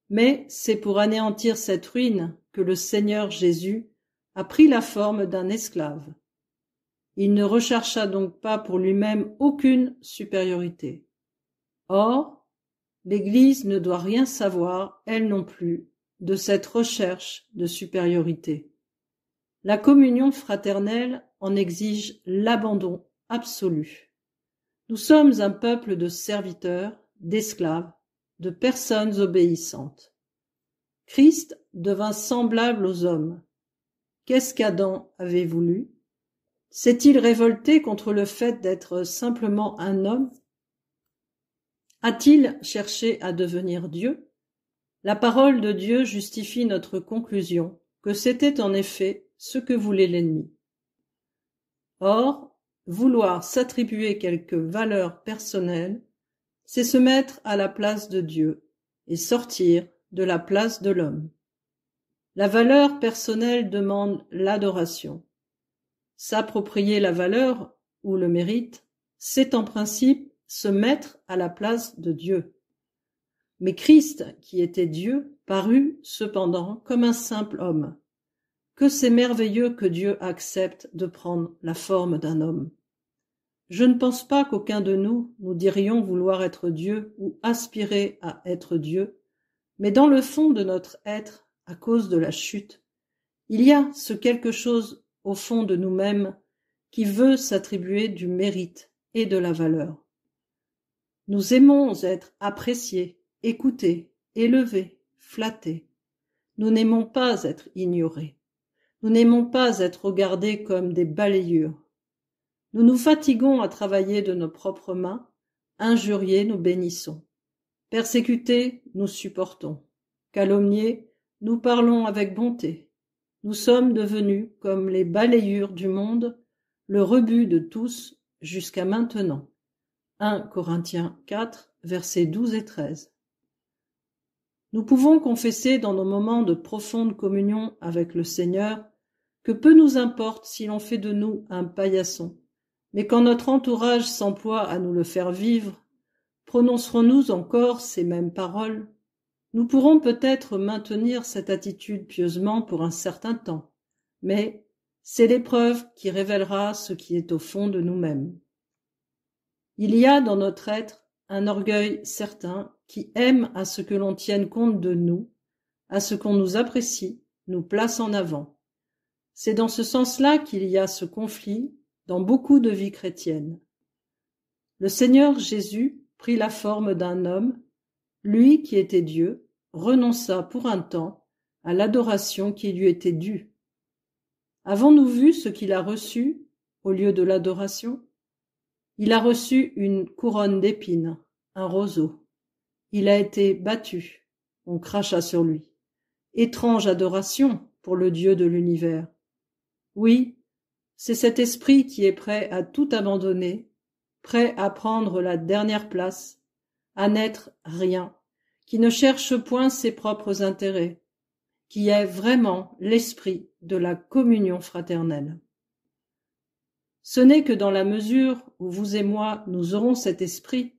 Mais c'est pour anéantir cette ruine que le Seigneur Jésus a pris la forme d'un esclave. Il ne rechercha donc pas pour lui-même aucune supériorité. Or, l'Église ne doit rien savoir, elle non plus, de cette recherche de supériorité. La communion fraternelle en exige l'abandon absolu. Nous sommes un peuple de serviteurs, d'esclaves, de personnes obéissantes. Christ devint semblable aux hommes. Qu'est-ce qu'Adam avait voulu? S'est-il révolté contre le fait d'être simplement un homme? A-t-il cherché à devenir Dieu? La parole de Dieu justifie notre conclusion que c'était en effet ce que voulait l'ennemi. Or, vouloir s'attribuer quelque valeur personnelle, c'est se mettre à la place de Dieu et sortir de la place de l'homme. La valeur personnelle demande l'adoration. S'approprier la valeur ou le mérite, c'est en principe se mettre à la place de Dieu. Mais Christ, qui était Dieu, parut cependant comme un simple homme. Que c'est merveilleux que Dieu accepte de prendre la forme d'un homme. Je ne pense pas qu'aucun de nous dirions vouloir être Dieu ou aspirer à être Dieu, mais dans le fond de notre être, à cause de la chute, il y a ce quelque chose au fond de nous-mêmes qui veut s'attribuer du mérite et de la valeur. Nous aimons être appréciés, écoutés, élevés, flattés. Nous n'aimons pas être ignorés. Nous n'aimons pas être regardés comme des balayures. Nous nous fatiguons à travailler de nos propres mains, injuriés nous bénissons. Persécutés, nous supportons. Calomniés, nous parlons avec bonté. Nous sommes devenus comme les balayures du monde, le rebut de tous jusqu'à maintenant. 1 Corinthiens 4, versets 12 et 13. Nous pouvons confesser dans nos moments de profonde communion avec le Seigneur que peu nous importe si l'on fait de nous un paillasson, mais quand notre entourage s'emploie à nous le faire vivre, prononcerons-nous encore ces mêmes paroles? Nous pourrons peut-être maintenir cette attitude pieusement pour un certain temps, mais c'est l'épreuve qui révélera ce qui est au fond de nous-mêmes. Il y a dans notre être un orgueil certain qui aime à ce que l'on tienne compte de nous, à ce qu'on nous apprécie, nous place en avant. C'est dans ce sens-là qu'il y a ce conflit dans beaucoup de vies chrétiennes. Le Seigneur Jésus prit la forme d'un homme, lui qui était Dieu, renonça pour un temps à l'adoration qui lui était due. Avons-nous vu ce qu'il a reçu au lieu de l'adoration? Il a reçu une couronne d'épines, un roseau. Il a été battu, on cracha sur lui. Étrange adoration pour le Dieu de l'univers. Oui, c'est cet esprit qui est prêt à tout abandonner, prêt à prendre la dernière place, à n'être rien, qui ne cherche point ses propres intérêts, qui est vraiment l'esprit de la communion fraternelle. Ce n'est que dans la mesure où vous et moi nous aurons cet esprit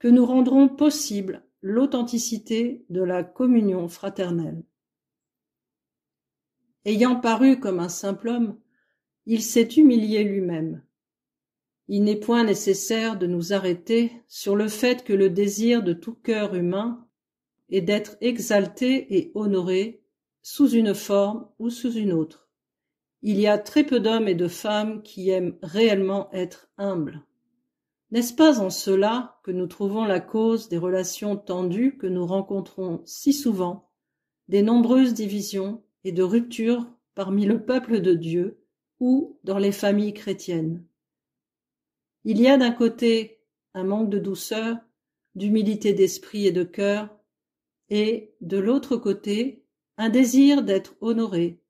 que nous rendrons possible l'authenticité de la communion fraternelle. Ayant paru comme un simple homme, il s'est humilié lui-même. Il n'est point nécessaire de nous arrêter sur le fait que le désir de tout cœur humain est d'être exalté et honoré sous une forme ou sous une autre. Il y a très peu d'hommes et de femmes qui aiment réellement être humbles. N'est-ce pas en cela que nous trouvons la cause des relations tendues que nous rencontrons si souvent, des nombreuses divisions et de ruptures parmi le peuple de Dieu ou dans les familles chrétiennes? Il y a d'un côté un manque de douceur, d'humilité d'esprit et de cœur, et de l'autre côté un désir d'être honoré,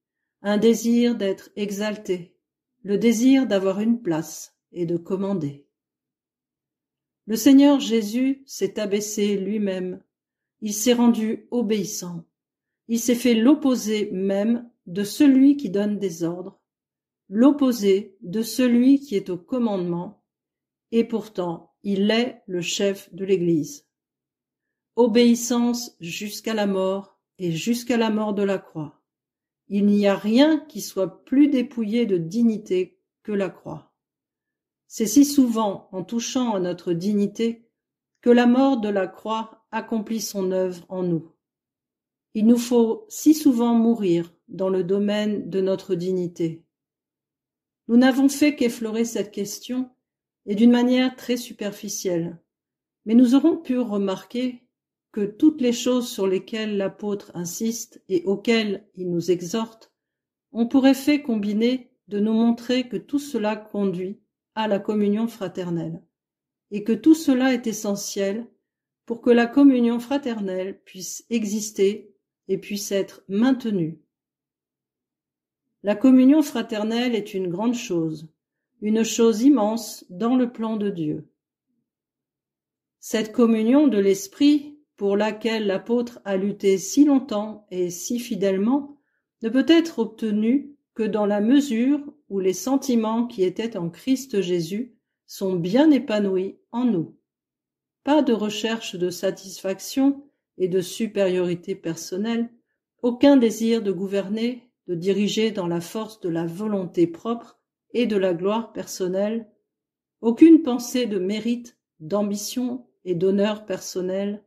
un désir d'être exalté, le désir d'avoir une place et de commander. Le Seigneur Jésus s'est abaissé lui-même, il s'est rendu obéissant, il s'est fait l'opposé même de celui qui donne des ordres, l'opposé de celui qui est au commandement, et pourtant il est le chef de l'Église. Obéissance jusqu'à la mort et jusqu'à la mort de la croix. Il n'y a rien qui soit plus dépouillé de dignité que la croix. C'est si souvent en touchant à notre dignité que la mort de la croix accomplit son œuvre en nous. Il nous faut si souvent mourir dans le domaine de notre dignité. Nous n'avons fait qu'effleurer cette question, et d'une manière très superficielle, mais nous aurons pu remarquer que toutes les choses sur lesquelles l'apôtre insiste et auxquelles il nous exhorte ont pour effet combiné de nous montrer que tout cela conduit à la communion fraternelle, et que tout cela est essentiel pour que la communion fraternelle puisse exister et puisse être maintenue. La communion fraternelle est une grande chose, une chose immense dans le plan de Dieu. Cette communion de l'esprit, pour laquelle l'apôtre a lutté si longtemps et si fidèlement, ne peut être obtenue que dans la mesure où les sentiments qui étaient en Christ Jésus sont bien épanouis en nous. Pas de recherche de satisfaction et de supériorité personnelle, aucun désir de gouverner, de diriger dans la force de la volonté propre et de la gloire personnelle, aucune pensée de mérite, d'ambition et d'honneur personnel,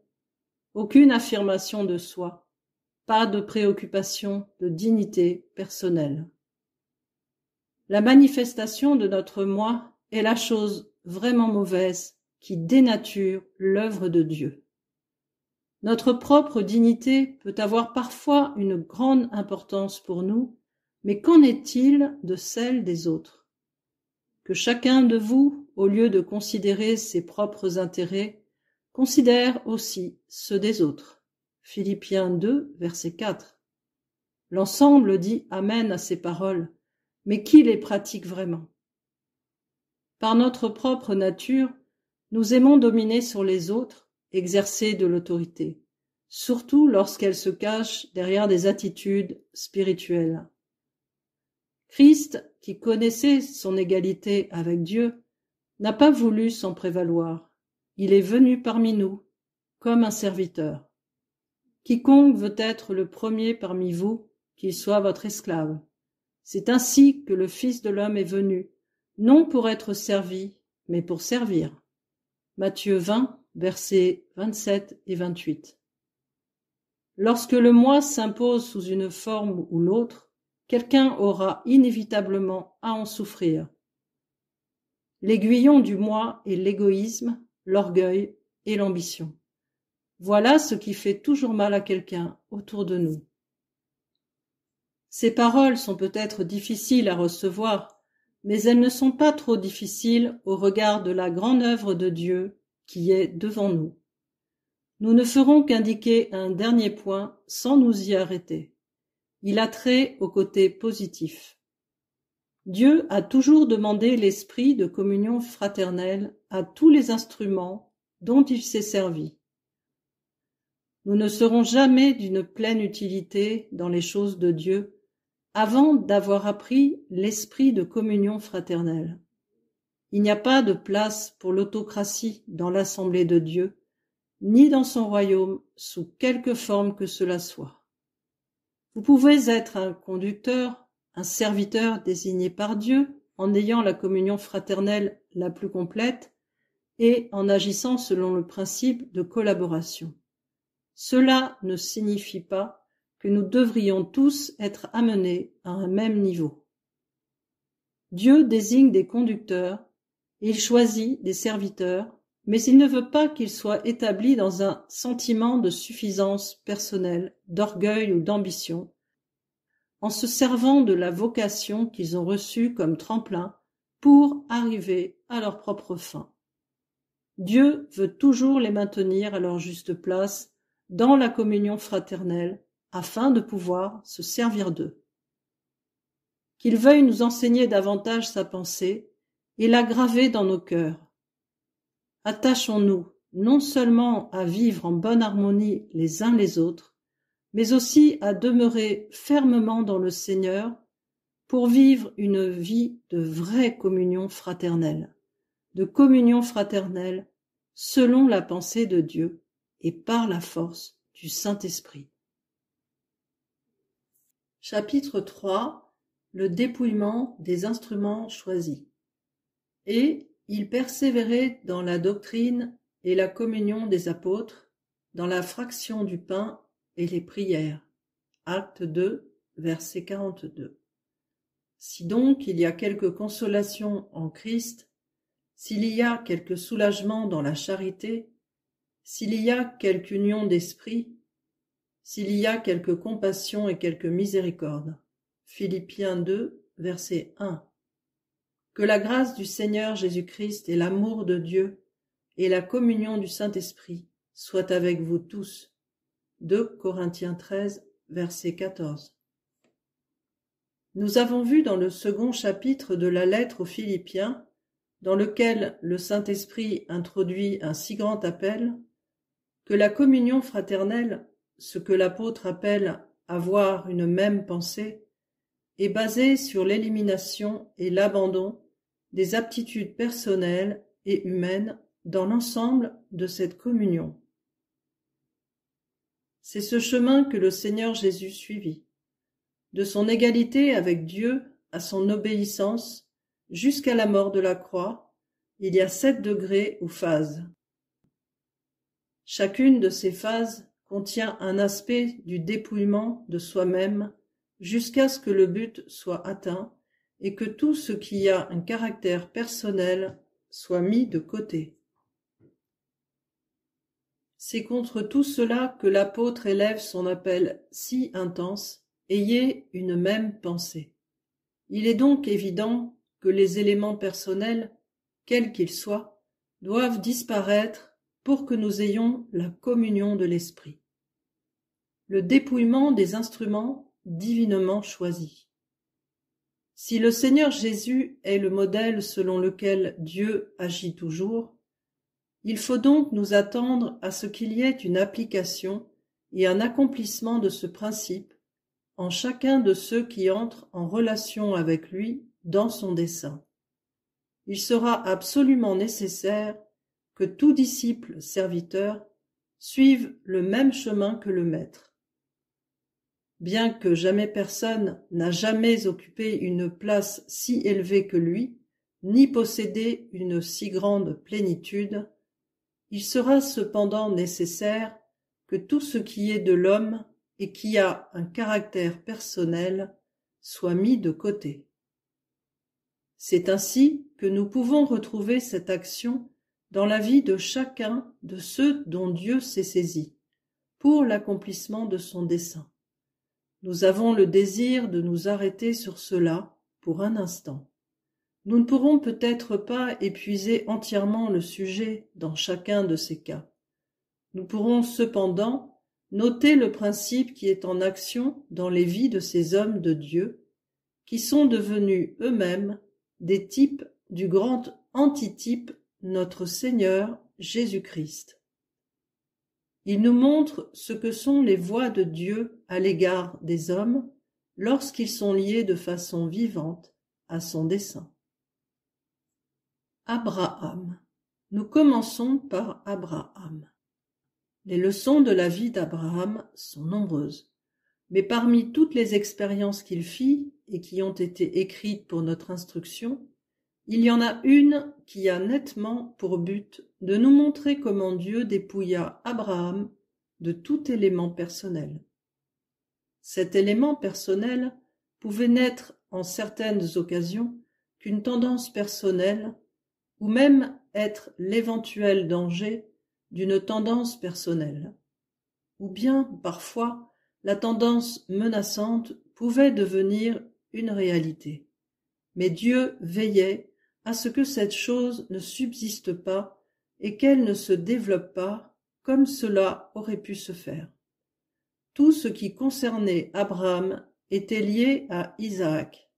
aucune affirmation de soi, pas de préoccupation de dignité personnelle. La manifestation de notre moi est la chose vraiment mauvaise qui dénature l'œuvre de Dieu. Notre propre dignité peut avoir parfois une grande importance pour nous, mais qu'en est-il de celle des autres? Que chacun de vous, au lieu de considérer ses propres intérêts, considère aussi ceux des autres. Philippiens 2, verset 4. L'ensemble dit Amen à ces paroles, mais qui les pratique vraiment? Par notre propre nature, nous aimons dominer sur les autres, exercer de l'autorité, surtout lorsqu'elle se cache derrière des attitudes spirituelles. Christ, qui connaissait son égalité avec Dieu, n'a pas voulu s'en prévaloir. Il est venu parmi nous comme un serviteur. Quiconque veut être le premier parmi vous, qu'il soit votre esclave. C'est ainsi que le Fils de l'homme est venu, non pour être servi, mais pour servir. Matthieu 20, versets 27 et 28. Lorsque le moi s'impose sous une forme ou l'autre, quelqu'un aura inévitablement à en souffrir. L'aiguillon du moi est l'égoïsme, l'orgueil et l'ambition. Voilà ce qui fait toujours mal à quelqu'un autour de nous. Ces paroles sont peut-être difficiles à recevoir, mais elles ne sont pas trop difficiles au regard de la grande œuvre de Dieu qui est devant nous. Nous ne ferons qu'indiquer un dernier point sans nous y arrêter. Il a trait au côté positif. Dieu a toujours demandé l'esprit de communion fraternelle à tous les instruments dont il s'est servi. Nous ne serons jamais d'une pleine utilité dans les choses de Dieu avant d'avoir appris l'esprit de communion fraternelle. Il n'y a pas de place pour l'autocratie dans l'assemblée de Dieu, ni dans son royaume, sous quelque forme que cela soit. Vous pouvez être un conducteur, un serviteur désigné par Dieu, en ayant la communion fraternelle la plus complète et en agissant selon le principe de collaboration. Cela ne signifie pas que nous devrions tous être amenés à un même niveau. Dieu désigne des conducteurs, il choisit des serviteurs, mais il ne veut pas qu'ils soient établis dans un sentiment de suffisance personnelle, d'orgueil ou d'ambition, en se servant de la vocation qu'ils ont reçue comme tremplin pour arriver à leur propre fin. Dieu veut toujours les maintenir à leur juste place dans la communion fraternelle, afin de pouvoir se servir d'eux. Qu'il veuille nous enseigner davantage sa pensée et la graver dans nos cœurs. Attachons-nous non seulement à vivre en bonne harmonie les uns les autres, mais aussi à demeurer fermement dans le Seigneur pour vivre une vie de vraie communion fraternelle, selon la pensée de Dieu et par la force du Saint-Esprit. Chapitre 3. Le dépouillement des instruments choisis. Et il persévérait dans la doctrine et la communion des apôtres, dans la fraction du pain et les prières. Acte 2, verset 42. Si donc il y a quelque consolation en Christ, s'il y a quelque soulagement dans la charité, s'il y a quelque union d'esprit, s'il y a quelque compassion et quelque miséricorde. Philippiens 2, verset 1. Que la grâce du Seigneur Jésus-Christ et l'amour de Dieu et la communion du Saint-Esprit soient avec vous tous. 2 Corinthiens 13, verset 14. Nous avons vu dans le second chapitre de la lettre aux Philippiens, dans lequel le Saint-Esprit introduit un si grand appel, que la communion fraternelle, ce que l'apôtre appelle avoir une même pensée, est basée sur l'élimination et l'abandon des aptitudes personnelles et humaines dans l'ensemble de cette communion. C'est ce chemin que le Seigneur Jésus suivit, de son égalité avec Dieu à son obéissance jusqu'à la mort de la croix. Il y a 7 degrés ou phases. Chacune de ces phases contient un aspect du dépouillement de soi-même jusqu'à ce que le but soit atteint et que tout ce qui a un caractère personnel soit mis de côté. C'est contre tout cela que l'apôtre élève son appel si intense « Ayez une même pensée ». Il est donc évident que les éléments personnels, quels qu'ils soient, doivent disparaître pour que nous ayons la communion de l'Esprit. Le dépouillement des instruments divinement choisis. Si le Seigneur Jésus est le modèle selon lequel Dieu agit toujours, il faut donc nous attendre à ce qu'il y ait une application et un accomplissement de ce principe en chacun de ceux qui entrent en relation avec lui dans son dessein. Il sera absolument nécessaire que tout disciple serviteur suivent le même chemin que le Maître. Bien que jamais personne n'a jamais occupé une place si élevée que lui, ni possédé une si grande plénitude, il sera cependant nécessaire que tout ce qui est de l'homme et qui a un caractère personnel soit mis de côté. C'est ainsi que nous pouvons retrouver cette action dans la vie de chacun de ceux dont Dieu s'est saisi, pour l'accomplissement de son dessein. Nous avons le désir de nous arrêter sur cela pour un instant. Nous ne pourrons peut-être pas épuiser entièrement le sujet dans chacun de ces cas. Nous pourrons cependant noter le principe qui est en action dans les vies de ces hommes de Dieu, qui sont devenus eux-mêmes des types du grand antitype notre Seigneur Jésus-Christ. Il nous montre ce que sont les voies de Dieu à l'égard des hommes lorsqu'ils sont liés de façon vivante à son dessein. Abraham. Nous commençons par Abraham. Les leçons de la vie d'Abraham sont nombreuses, mais parmi toutes les expériences qu'il fit et qui ont été écrites pour notre instruction, il y en a une qui a nettement pour but de nous montrer comment Dieu dépouilla Abraham de tout élément personnel. Cet élément personnel pouvait n'être en certaines occasions qu'une tendance personnelle ou même être l'éventuel danger d'une tendance personnelle. Ou bien, parfois, la tendance menaçante pouvait devenir une réalité. Mais Dieu veillait à ce que cette chose ne subsiste pas et qu'elle ne se développe pas comme cela aurait pu se faire. Tout ce qui concernait Abraham était lié à Isaac.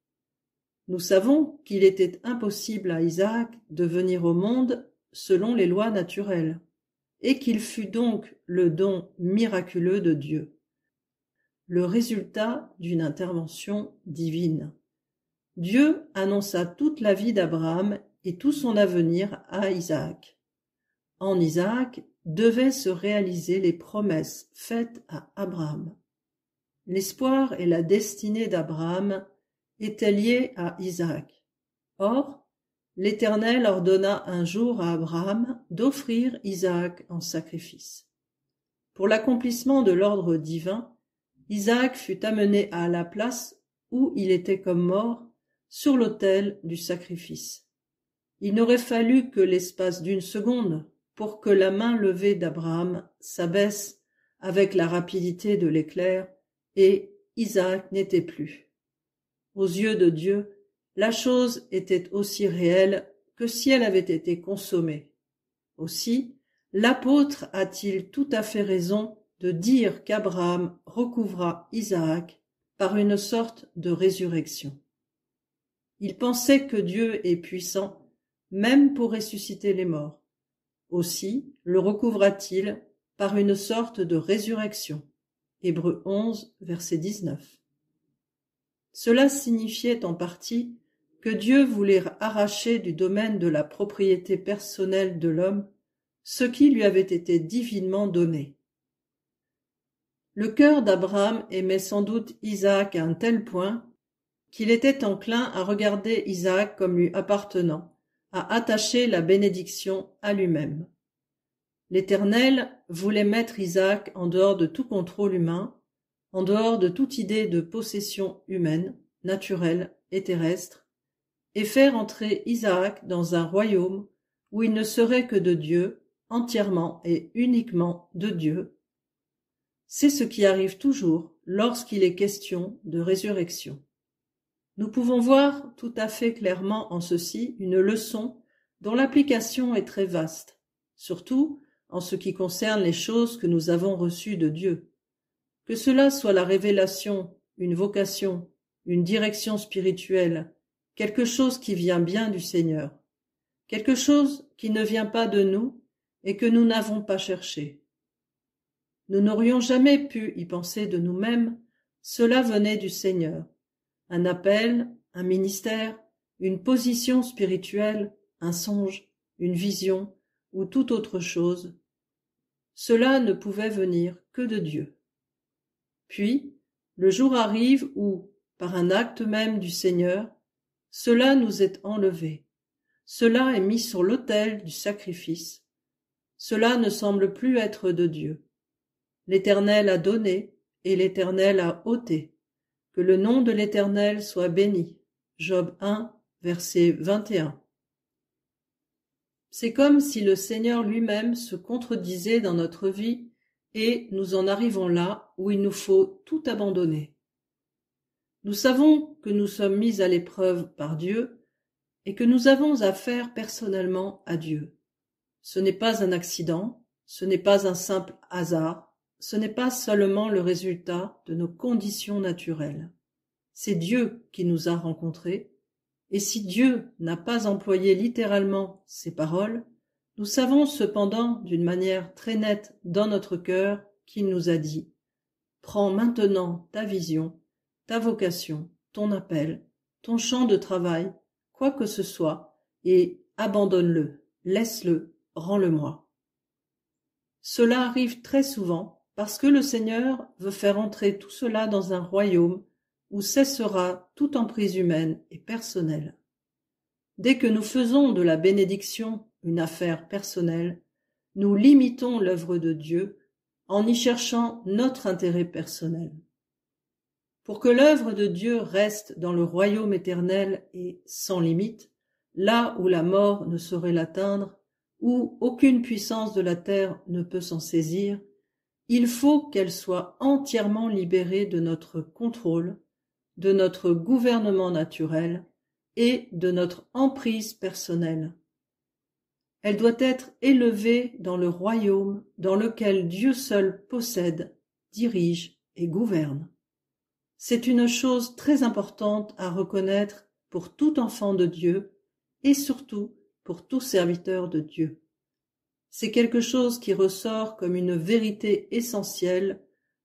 Nous savons qu'il était impossible à Isaac de venir au monde selon les lois naturelles, et qu'il fut donc le don miraculeux de Dieu, le résultat d'une intervention divine. Dieu annonça toute la vie d'Abraham et tout son avenir à Isaac. En Isaac devaient se réaliser les promesses faites à Abraham. L'espoir et la destinée d'Abraham étaient liés à Isaac. Or, l'Éternel ordonna un jour à Abraham d'offrir Isaac en sacrifice. Pour l'accomplissement de l'ordre divin, Isaac fut amené à la place où il était comme mort, sur l'autel du sacrifice. Il n'aurait fallu que l'espace d'une seconde pour que la main levée d'Abraham s'abaisse avec la rapidité de l'éclair, et Isaac n'était plus. Aux yeux de Dieu, la chose était aussi réelle que si elle avait été consommée. Aussi, l'apôtre a-t-il tout à fait raison de dire qu'Abraham recouvra Isaac par une sorte de résurrection. Il pensait que Dieu est puissant, même pour ressusciter les morts. Aussi le recouvra-t-il par une sorte de résurrection. Hébreux 11, verset 19. Cela signifiait en partie que Dieu voulait arracher du domaine de la propriété personnelle de l'homme ce qui lui avait été divinement donné. Le cœur d'Abraham aimait sans doute Isaac à un tel point qu'il était enclin à regarder Isaac comme lui appartenant, à attacher la bénédiction à lui-même. L'Éternel voulait mettre Isaac en dehors de tout contrôle humain, en dehors de toute idée de possession humaine, naturelle et terrestre, et faire entrer Isaac dans un royaume où il ne serait que de Dieu, entièrement et uniquement de Dieu. C'est ce qui arrive toujours lorsqu'il est question de résurrection. Nous pouvons voir tout à fait clairement en ceci une leçon dont l'application est très vaste, surtout en ce qui concerne les choses que nous avons reçues de Dieu. Que cela soit la révélation, une vocation, une direction spirituelle, quelque chose qui vient bien du Seigneur, quelque chose qui ne vient pas de nous et que nous n'avons pas cherché. Nous n'aurions jamais pu y penser de nous-mêmes, cela venait du Seigneur. Un appel, un ministère, une position spirituelle, un songe, une vision ou toute autre chose. cela ne pouvait venir que de Dieu. Puis, le jour arrive où, par un acte même du Seigneur, cela nous est enlevé, cela est mis sur l'autel du sacrifice, cela ne semble plus être de Dieu. L'Éternel a donné et l'Éternel a ôté. Que le nom de l'Éternel soit béni. Job 1, verset 21. C'est comme si le Seigneur lui-même se contredisait dans notre vie et nous en arrivons là où il nous faut tout abandonner. Nous savons que nous sommes mis à l'épreuve par Dieu et que nous avons affaire personnellement à Dieu. Ce n'est pas un accident, ce n'est pas un simple hasard, ce n'est pas seulement le résultat de nos conditions naturelles. C'est Dieu qui nous a rencontrés, et si Dieu n'a pas employé littéralement ces paroles, nous savons cependant d'une manière très nette dans notre cœur qu'il nous a dit « Prends maintenant ta vision, ta vocation, ton appel, ton champ de travail, quoi que ce soit, et abandonne-le, laisse-le, rends-le-moi. » Cela arrive très souvent parce que le Seigneur veut faire entrer tout cela dans un royaume où cessera toute emprise humaine et personnelle. Dès que nous faisons de la bénédiction une affaire personnelle, nous limitons l'œuvre de Dieu en y cherchant notre intérêt personnel. Pour que l'œuvre de Dieu reste dans le royaume éternel et sans limite, là où la mort ne saurait l'atteindre, où aucune puissance de la terre ne peut s'en saisir, il faut qu'elle soit entièrement libérée de notre contrôle, de notre gouvernement naturel et de notre emprise personnelle. Elle doit être élevée dans le royaume dans lequel Dieu seul possède, dirige et gouverne. C'est une chose très importante à reconnaître pour tout enfant de Dieu et surtout pour tout serviteur de Dieu. C'est quelque chose qui ressort comme une vérité essentielle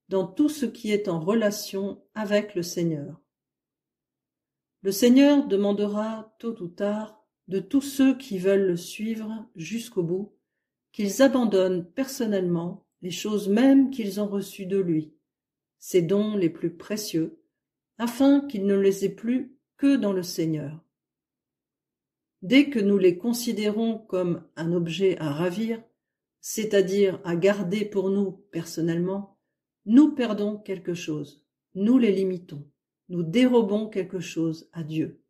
dans tout ce qui est en relation avec le Seigneur. Le Seigneur demandera tôt ou tard de tous ceux qui veulent le suivre jusqu'au bout qu'ils abandonnent personnellement les choses mêmes qu'ils ont reçues de lui, ses dons les plus précieux, afin qu'ils ne les aient plus que dans le Seigneur. Dès que nous les considérons comme un objet à ravir, c'est-à-dire à garder pour nous personnellement, nous perdons quelque chose, nous les limitons, nous dérobons quelque chose à Dieu.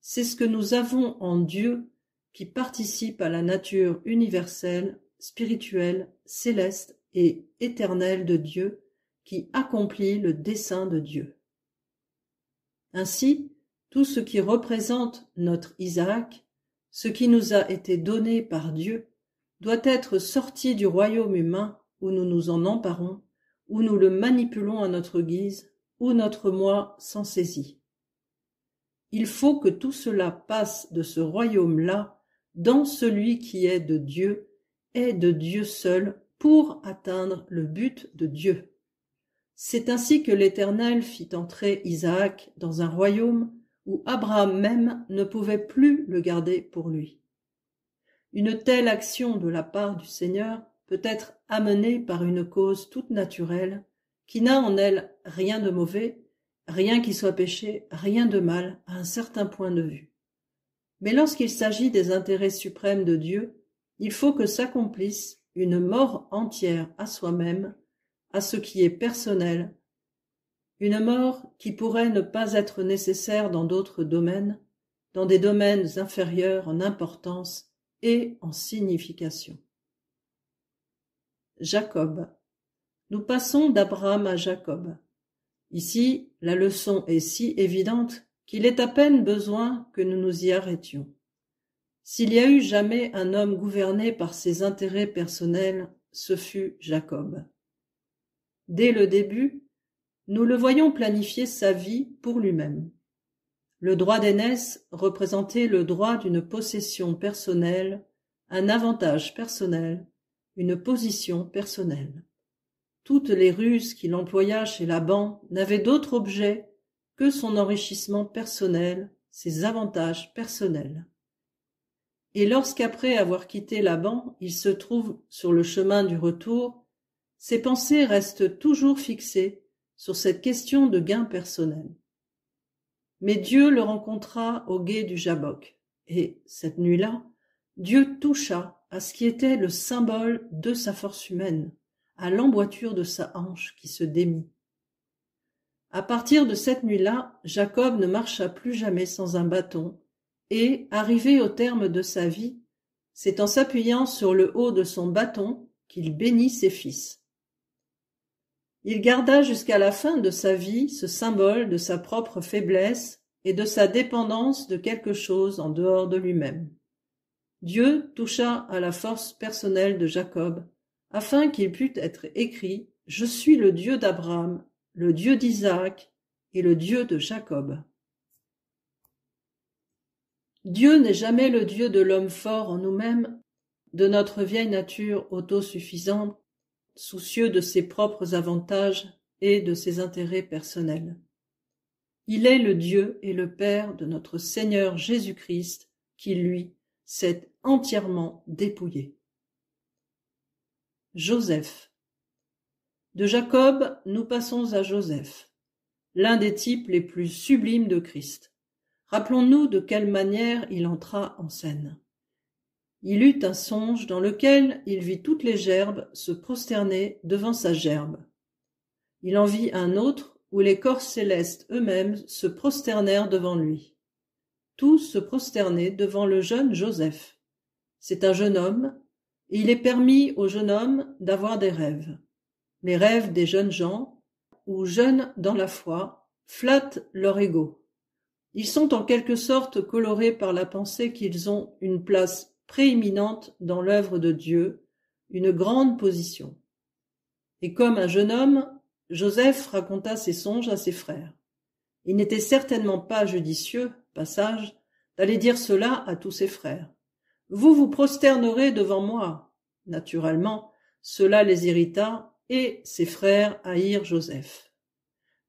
C'est ce que nous avons en Dieu qui participe à la nature universelle, spirituelle, céleste et éternelle de Dieu, qui accomplit le dessein de Dieu. Ainsi, tout ce qui représente notre Isaac, ce qui nous a été donné par Dieu, doit être sorti du royaume humain où nous nous en emparons, où nous le manipulons à notre guise, où notre moi s'en saisit. Il faut que tout cela passe de ce royaume-là dans celui qui est de Dieu seul pour atteindre le but de Dieu. C'est ainsi que l'Éternel fit entrer Isaac dans un royaume où Abraham même ne pouvait plus le garder pour lui. Une telle action de la part du Seigneur peut être amenée par une cause toute naturelle, qui n'a en elle rien de mauvais, rien qui soit péché, rien de mal à un certain point de vue. Mais lorsqu'il s'agit des intérêts suprêmes de Dieu, il faut que s'accomplisse une mort entière à soi-même, à ce qui est personnel, une mort qui pourrait ne pas être nécessaire dans d'autres domaines, dans des domaines inférieurs en importance et en signification. Jacob. Nous passons d'Abraham à Jacob. Ici, la leçon est si évidente qu'il est à peine besoin que nous nous y arrêtions. S'il y a eu jamais un homme gouverné par ses intérêts personnels, ce fut Jacob. Dès le début, nous le voyons planifier sa vie pour lui-même. Le droit d'aînesse représentait le droit d'une possession personnelle, un avantage personnel, une position personnelle. Toutes les ruses qu'il employa chez Laban n'avaient d'autre objet que son enrichissement personnel, ses avantages personnels. Et lorsqu'après avoir quitté Laban, il se trouve sur le chemin du retour, ses pensées restent toujours fixées sur cette question de gain personnel. Mais Dieu le rencontra au gué du Jabbok, et, cette nuit-là, Dieu toucha à ce qui était le symbole de sa force humaine, à l'emboîture de sa hanche qui se démit. À partir de cette nuit-là, Jacob ne marcha plus jamais sans un bâton, et, arrivé au terme de sa vie, c'est en s'appuyant sur le haut de son bâton qu'il bénit ses fils. Il garda jusqu'à la fin de sa vie ce symbole de sa propre faiblesse et de sa dépendance de quelque chose en dehors de lui-même. Dieu toucha à la force personnelle de Jacob, afin qu'il pût être écrit « Je suis le Dieu d'Abraham, le Dieu d'Isaac et le Dieu de Jacob ». Dieu n'est jamais le Dieu de l'homme fort en nous-mêmes, de notre vieille nature autosuffisante, soucieux de ses propres avantages et de ses intérêts personnels. Il est le Dieu et le Père de notre Seigneur Jésus-Christ, qui, lui, s'est entièrement dépouillé. Joseph. De Jacob, nous passons à Joseph, l'un des types les plus sublimes de Christ. Rappelons-nous de quelle manière il entra en scène. Il eut un songe dans lequel il vit toutes les gerbes se prosterner devant sa gerbe. Il en vit un autre où les corps célestes eux-mêmes se prosternèrent devant lui. Tous se prosternaient devant le jeune Joseph. C'est un jeune homme, et il est permis au jeune homme d'avoir des rêves. Les rêves des jeunes gens, ou jeunes dans la foi, flattent leur ego. Ils sont en quelque sorte colorés par la pensée qu'ils ont une place prééminente dans l'œuvre de Dieu, une grande position. Et comme un jeune homme, Joseph raconta ses songes à ses frères. Il n'était certainement pas judicieux, passage, d'aller dire cela à tous ses frères. Vous vous prosternerez devant moi. Naturellement, cela les irrita et ses frères haïrent Joseph.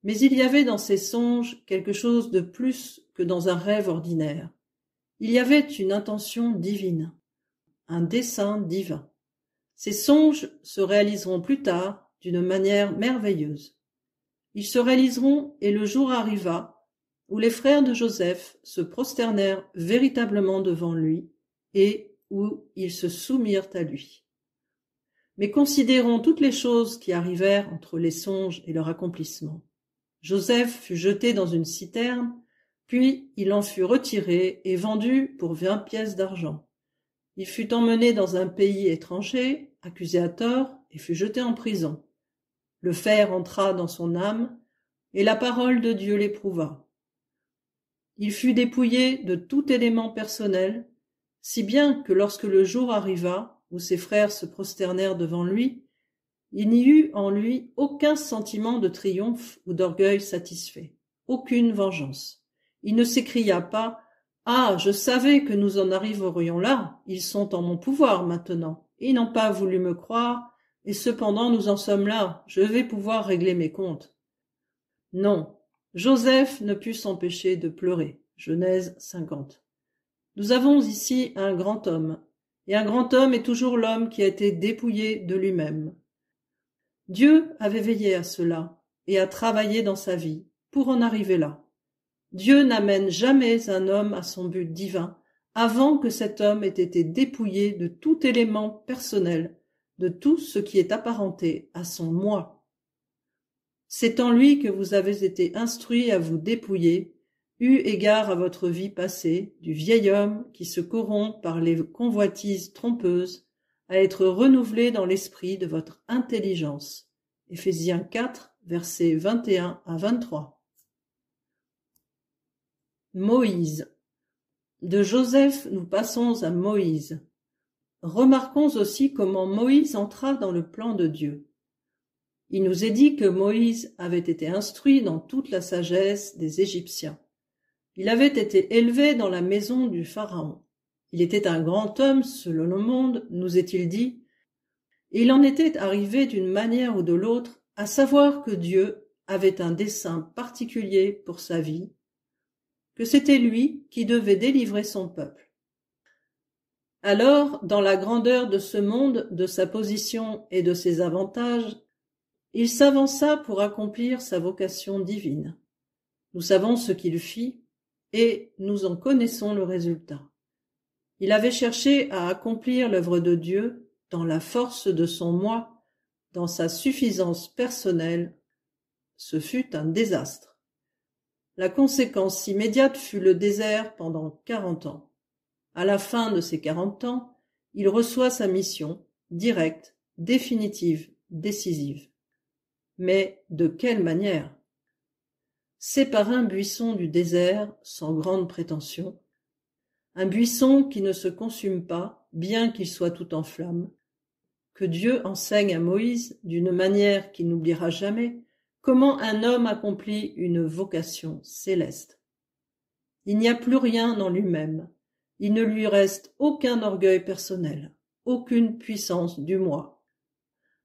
Mais il y avait dans ces songes quelque chose de plus que dans un rêve ordinaire. Il y avait une intention divine, un dessein divin. Ces songes se réaliseront plus tard d'une manière merveilleuse. Ils se réaliseront et le jour arriva où les frères de Joseph se prosternèrent véritablement devant lui et où ils se soumirent à lui. Mais considérons toutes les choses qui arrivèrent entre les songes et leur accomplissement. Joseph fut jeté dans une citerne, puis il en fut retiré et vendu pour 20 pièces d'argent. Il fut emmené dans un pays étranger, accusé à tort, et fut jeté en prison. Le fer entra dans son âme, et la parole de Dieu l'éprouva. Il fut dépouillé de tout élément personnel, si bien que lorsque le jour arriva, où ses frères se prosternèrent devant lui, il n'y eut en lui aucun sentiment de triomphe ou d'orgueil satisfait, aucune vengeance. Il ne s'écria pas « Ah, je savais que nous en arriverions là, ils sont en mon pouvoir maintenant, ils n'ont pas voulu me croire, et cependant nous en sommes là, je vais pouvoir régler mes comptes. » Non, Joseph ne put s'empêcher de pleurer. Genèse 50. Nous avons ici un grand homme, et un grand homme est toujours l'homme qui a été dépouillé de lui-même. Dieu avait veillé à cela et a travaillé dans sa vie pour en arriver là. Dieu n'amène jamais un homme à son but divin avant que cet homme ait été dépouillé de tout élément personnel, de tout ce qui est apparenté à son moi. C'est en lui que vous avez été instruits à vous dépouiller, eu égard à votre vie passée, du vieil homme qui se corrompt par les convoitises trompeuses, à être renouvelé dans l'esprit de votre intelligence. Éphésiens 4, versets 21 à 23. Moïse. De Joseph, nous passons à Moïse. Remarquons aussi comment Moïse entra dans le plan de Dieu. Il nous est dit que Moïse avait été instruit dans toute la sagesse des Égyptiens. Il avait été élevé dans la maison du Pharaon. Il était un grand homme selon le monde, nous est-il dit, et il en était arrivé d'une manière ou de l'autre à savoir que Dieu avait un dessein particulier pour sa vie, que c'était lui qui devait délivrer son peuple. Alors, dans la grandeur de ce monde, de sa position et de ses avantages, il s'avança pour accomplir sa vocation divine. Nous savons ce qu'il fit, et nous en connaissons le résultat. Il avait cherché à accomplir l'œuvre de Dieu dans la force de son moi, dans sa suffisance personnelle. Ce fut un désastre. La conséquence immédiate fut le désert pendant 40 ans. À la fin de ces 40 ans, il reçoit sa mission, directe, définitive, décisive. Mais de quelle manière? C'est par un buisson du désert, sans grande prétention, un buisson qui ne se consume pas, bien qu'il soit tout en flammes, que Dieu enseigne à Moïse, d'une manière qu'il n'oubliera jamais, comment un homme accomplit une vocation céleste. Il n'y a plus rien en lui-même, il ne lui reste aucun orgueil personnel, aucune puissance du moi.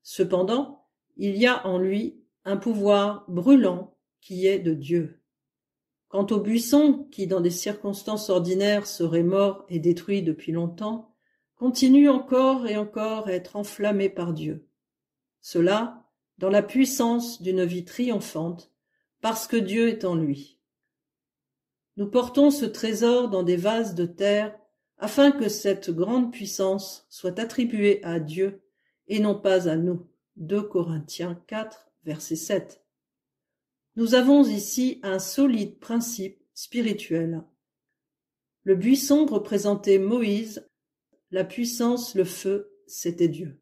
Cependant, il y a en lui un pouvoir brûlant qui est de Dieu. Quant au buisson, qui dans des circonstances ordinaires serait mort et détruit depuis longtemps, continue encore et encore à être enflammé par Dieu. Cela, dans la puissance d'une vie triomphante, parce que Dieu est en lui. Nous portons ce trésor dans des vases de terre, afin que cette grande puissance soit attribuée à Dieu et non pas à nous. 2 Corinthiens 4, verset 7. Nous avons ici un solide principe spirituel. Le buisson représentait Moïse, la puissance, le feu, c'était Dieu.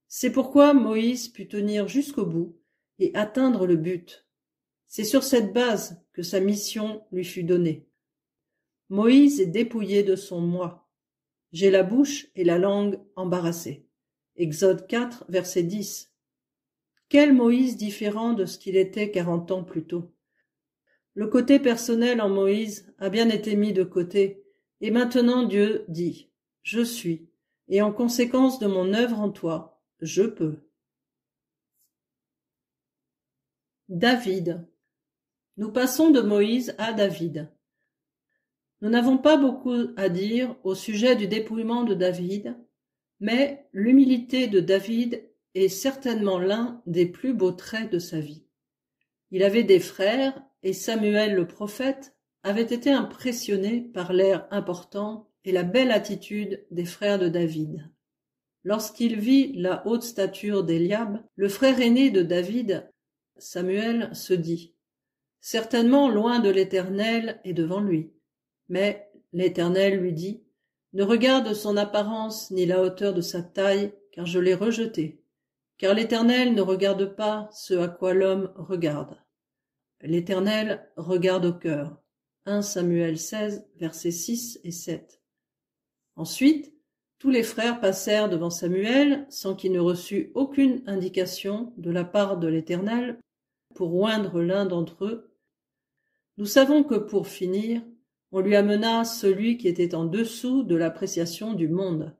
C'est pourquoi Moïse put tenir jusqu'au bout et atteindre le but. C'est sur cette base que sa mission lui fut donnée. Moïse est dépouillé de son moi. J'ai la bouche et la langue embarrassées. Exode 4, verset 10. Quel Moïse différent de ce qu'il était 40 ans plus tôt. Le côté personnel en Moïse a bien été mis de côté, et maintenant Dieu dit « Je suis, et en conséquence de mon œuvre en toi, je peux. » David. Nous passons de Moïse à David. Nous n'avons pas beaucoup à dire au sujet du dépouillement de David, mais l'humilité de David est certainement l'un des plus beaux traits de sa vie. Il avait des frères et Samuel le prophète avait été impressionné par l'air important et la belle attitude des frères de David. Lorsqu'il vit la haute stature d'Éliab, le frère aîné de David, Samuel, se dit « Certainement loin de l'Éternel et devant lui. » Mais l'Éternel lui dit « Ne regarde son apparence ni la hauteur de sa taille, car je l'ai rejeté. Car l'Éternel ne regarde pas ce à quoi l'homme regarde. L'Éternel regarde au cœur. » 1 Samuel 16, versets 6 et 7. Ensuite, tous les frères passèrent devant Samuel sans qu'il ne reçût aucune indication de la part de l'Éternel pour oindre l'un d'entre eux. Nous savons que pour finir, on lui amena celui qui était en dessous de l'appréciation du monde.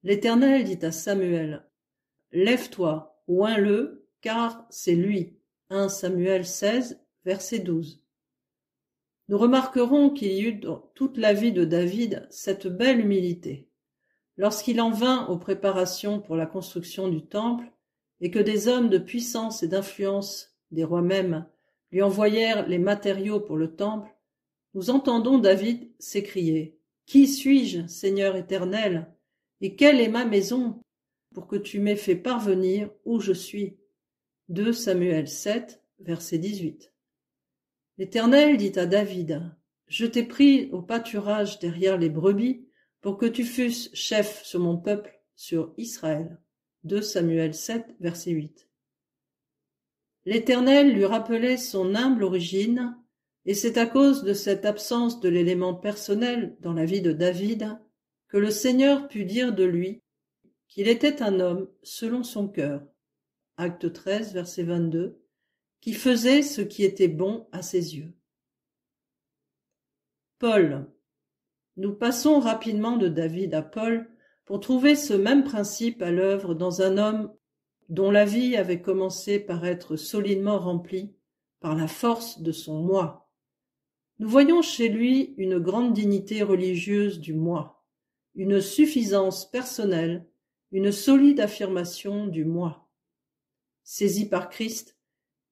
L'Éternel dit à Samuel, « Lève-toi, oins-le, car c'est lui. » 1 Samuel 16, verset 12. Nous remarquerons qu'il y eut dans toute la vie de David cette belle humilité. Lorsqu'il en vint aux préparations pour la construction du temple, et que des hommes de puissance et d'influence, des rois même, lui envoyèrent les matériaux pour le temple, nous entendons David s'écrier « Qui suis-je, Seigneur éternel, et quelle est ma maison, pour que tu m'aies fait parvenir où je suis ?» 2 Samuel 7, verset 18. L'Éternel dit à David « Je t'ai pris au pâturage derrière les brebis, pour que tu fusses chef sur mon peuple, sur Israël. » 2 Samuel 7, verset 8. L'Éternel lui rappelait son humble origine, et c'est à cause de cette absence de l'élément personnel dans la vie de David que le Seigneur put dire de lui qu'il était un homme selon son cœur. Acte 13, verset 22, qui faisait ce qui était bon à ses yeux. Paul. Nous passons rapidement de David à Paul pour trouver ce même principe à l'œuvre dans un homme dont la vie avait commencé par être solidement remplie par la force de son moi. Nous voyons chez lui une grande dignité religieuse du moi. une suffisance personnelle, une solide affirmation du moi. Saisi par Christ,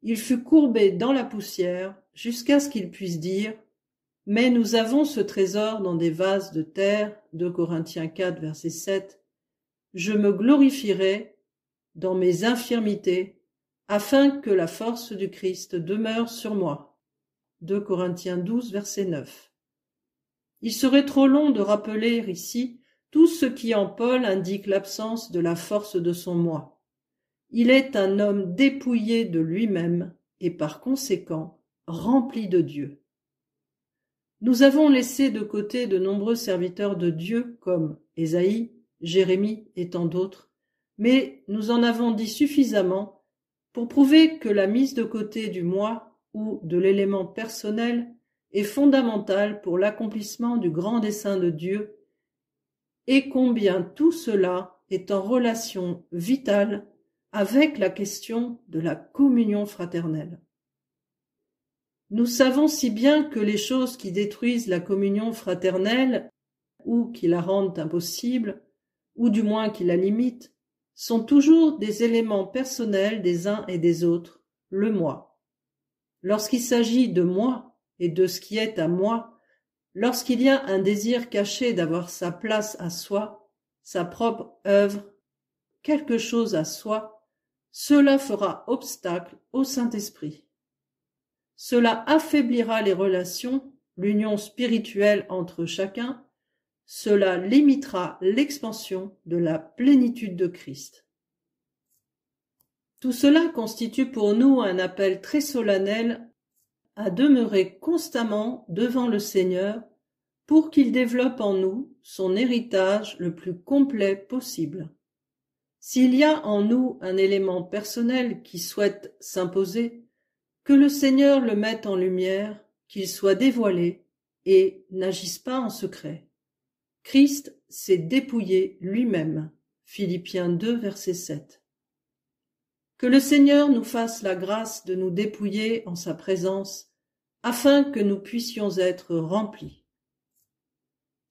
il fut courbé dans la poussière jusqu'à ce qu'il puisse dire « Mais nous avons ce trésor dans des vases de terre » 2 Corinthiens 4, verset 7. « Je me glorifierai dans mes infirmités, afin que la force du Christ demeure sur moi. » 2 Corinthiens 12, verset 9. Il serait trop long de rappeler ici tout ce qui en Paul indique l'absence de la force de son moi. Il est un homme dépouillé de lui-même et par conséquent rempli de Dieu. Nous avons laissé de côté de nombreux serviteurs de Dieu comme Ésaïe, Jérémie et tant d'autres, mais nous en avons dit suffisamment pour prouver que la mise de côté du moi ou de l'élément personnel est fondamentale pour l'accomplissement du grand dessein de Dieu et combien tout cela est en relation vitale avec la question de la communion fraternelle. Nous savons si bien que les choses qui détruisent la communion fraternelle ou qui la rendent impossible, ou du moins qui la limitent, sont toujours des éléments personnels des uns et des autres, le moi. Lorsqu'il s'agit de moi et de ce qui est à moi, lorsqu'il y a un désir caché d'avoir sa place à soi, sa propre œuvre, quelque chose à soi, cela fera obstacle au Saint-Esprit. Cela affaiblira les relations, l'union spirituelle entre chacun, cela limitera l'expansion de la plénitude de Christ. Tout cela constitue pour nous un appel très solennel à demeurer constamment devant le Seigneur pour qu'il développe en nous son héritage le plus complet possible. S'il y a en nous un élément personnel qui souhaite s'imposer, que le Seigneur le mette en lumière, qu'il soit dévoilé et n'agisse pas en secret. Christ s'est dépouillé lui-même. Philippiens 2, verset 7. Que le Seigneur nous fasse la grâce de nous dépouiller en sa présence, afin que nous puissions être remplis.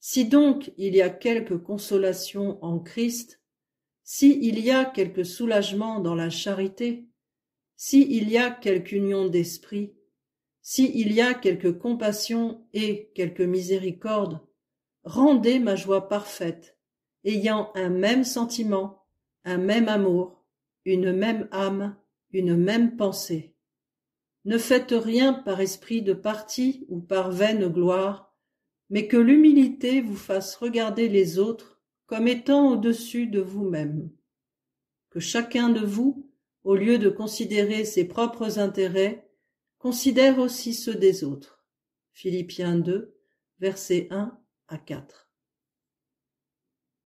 Si donc il y a quelque consolation en Christ, si il y a quelque soulagement dans la charité, si il y a quelque union d'esprit, si il y a quelque compassion et quelque miséricorde, rendez ma joie parfaite, ayant un même sentiment, un même amour, une même âme, une même pensée. Ne faites rien par esprit de parti ou par vaine gloire, mais que l'humilité vous fasse regarder les autres comme étant au-dessus de vous-même. Que chacun de vous, au lieu de considérer ses propres intérêts, considère aussi ceux des autres. Philippiens 2, versets 1 à 4.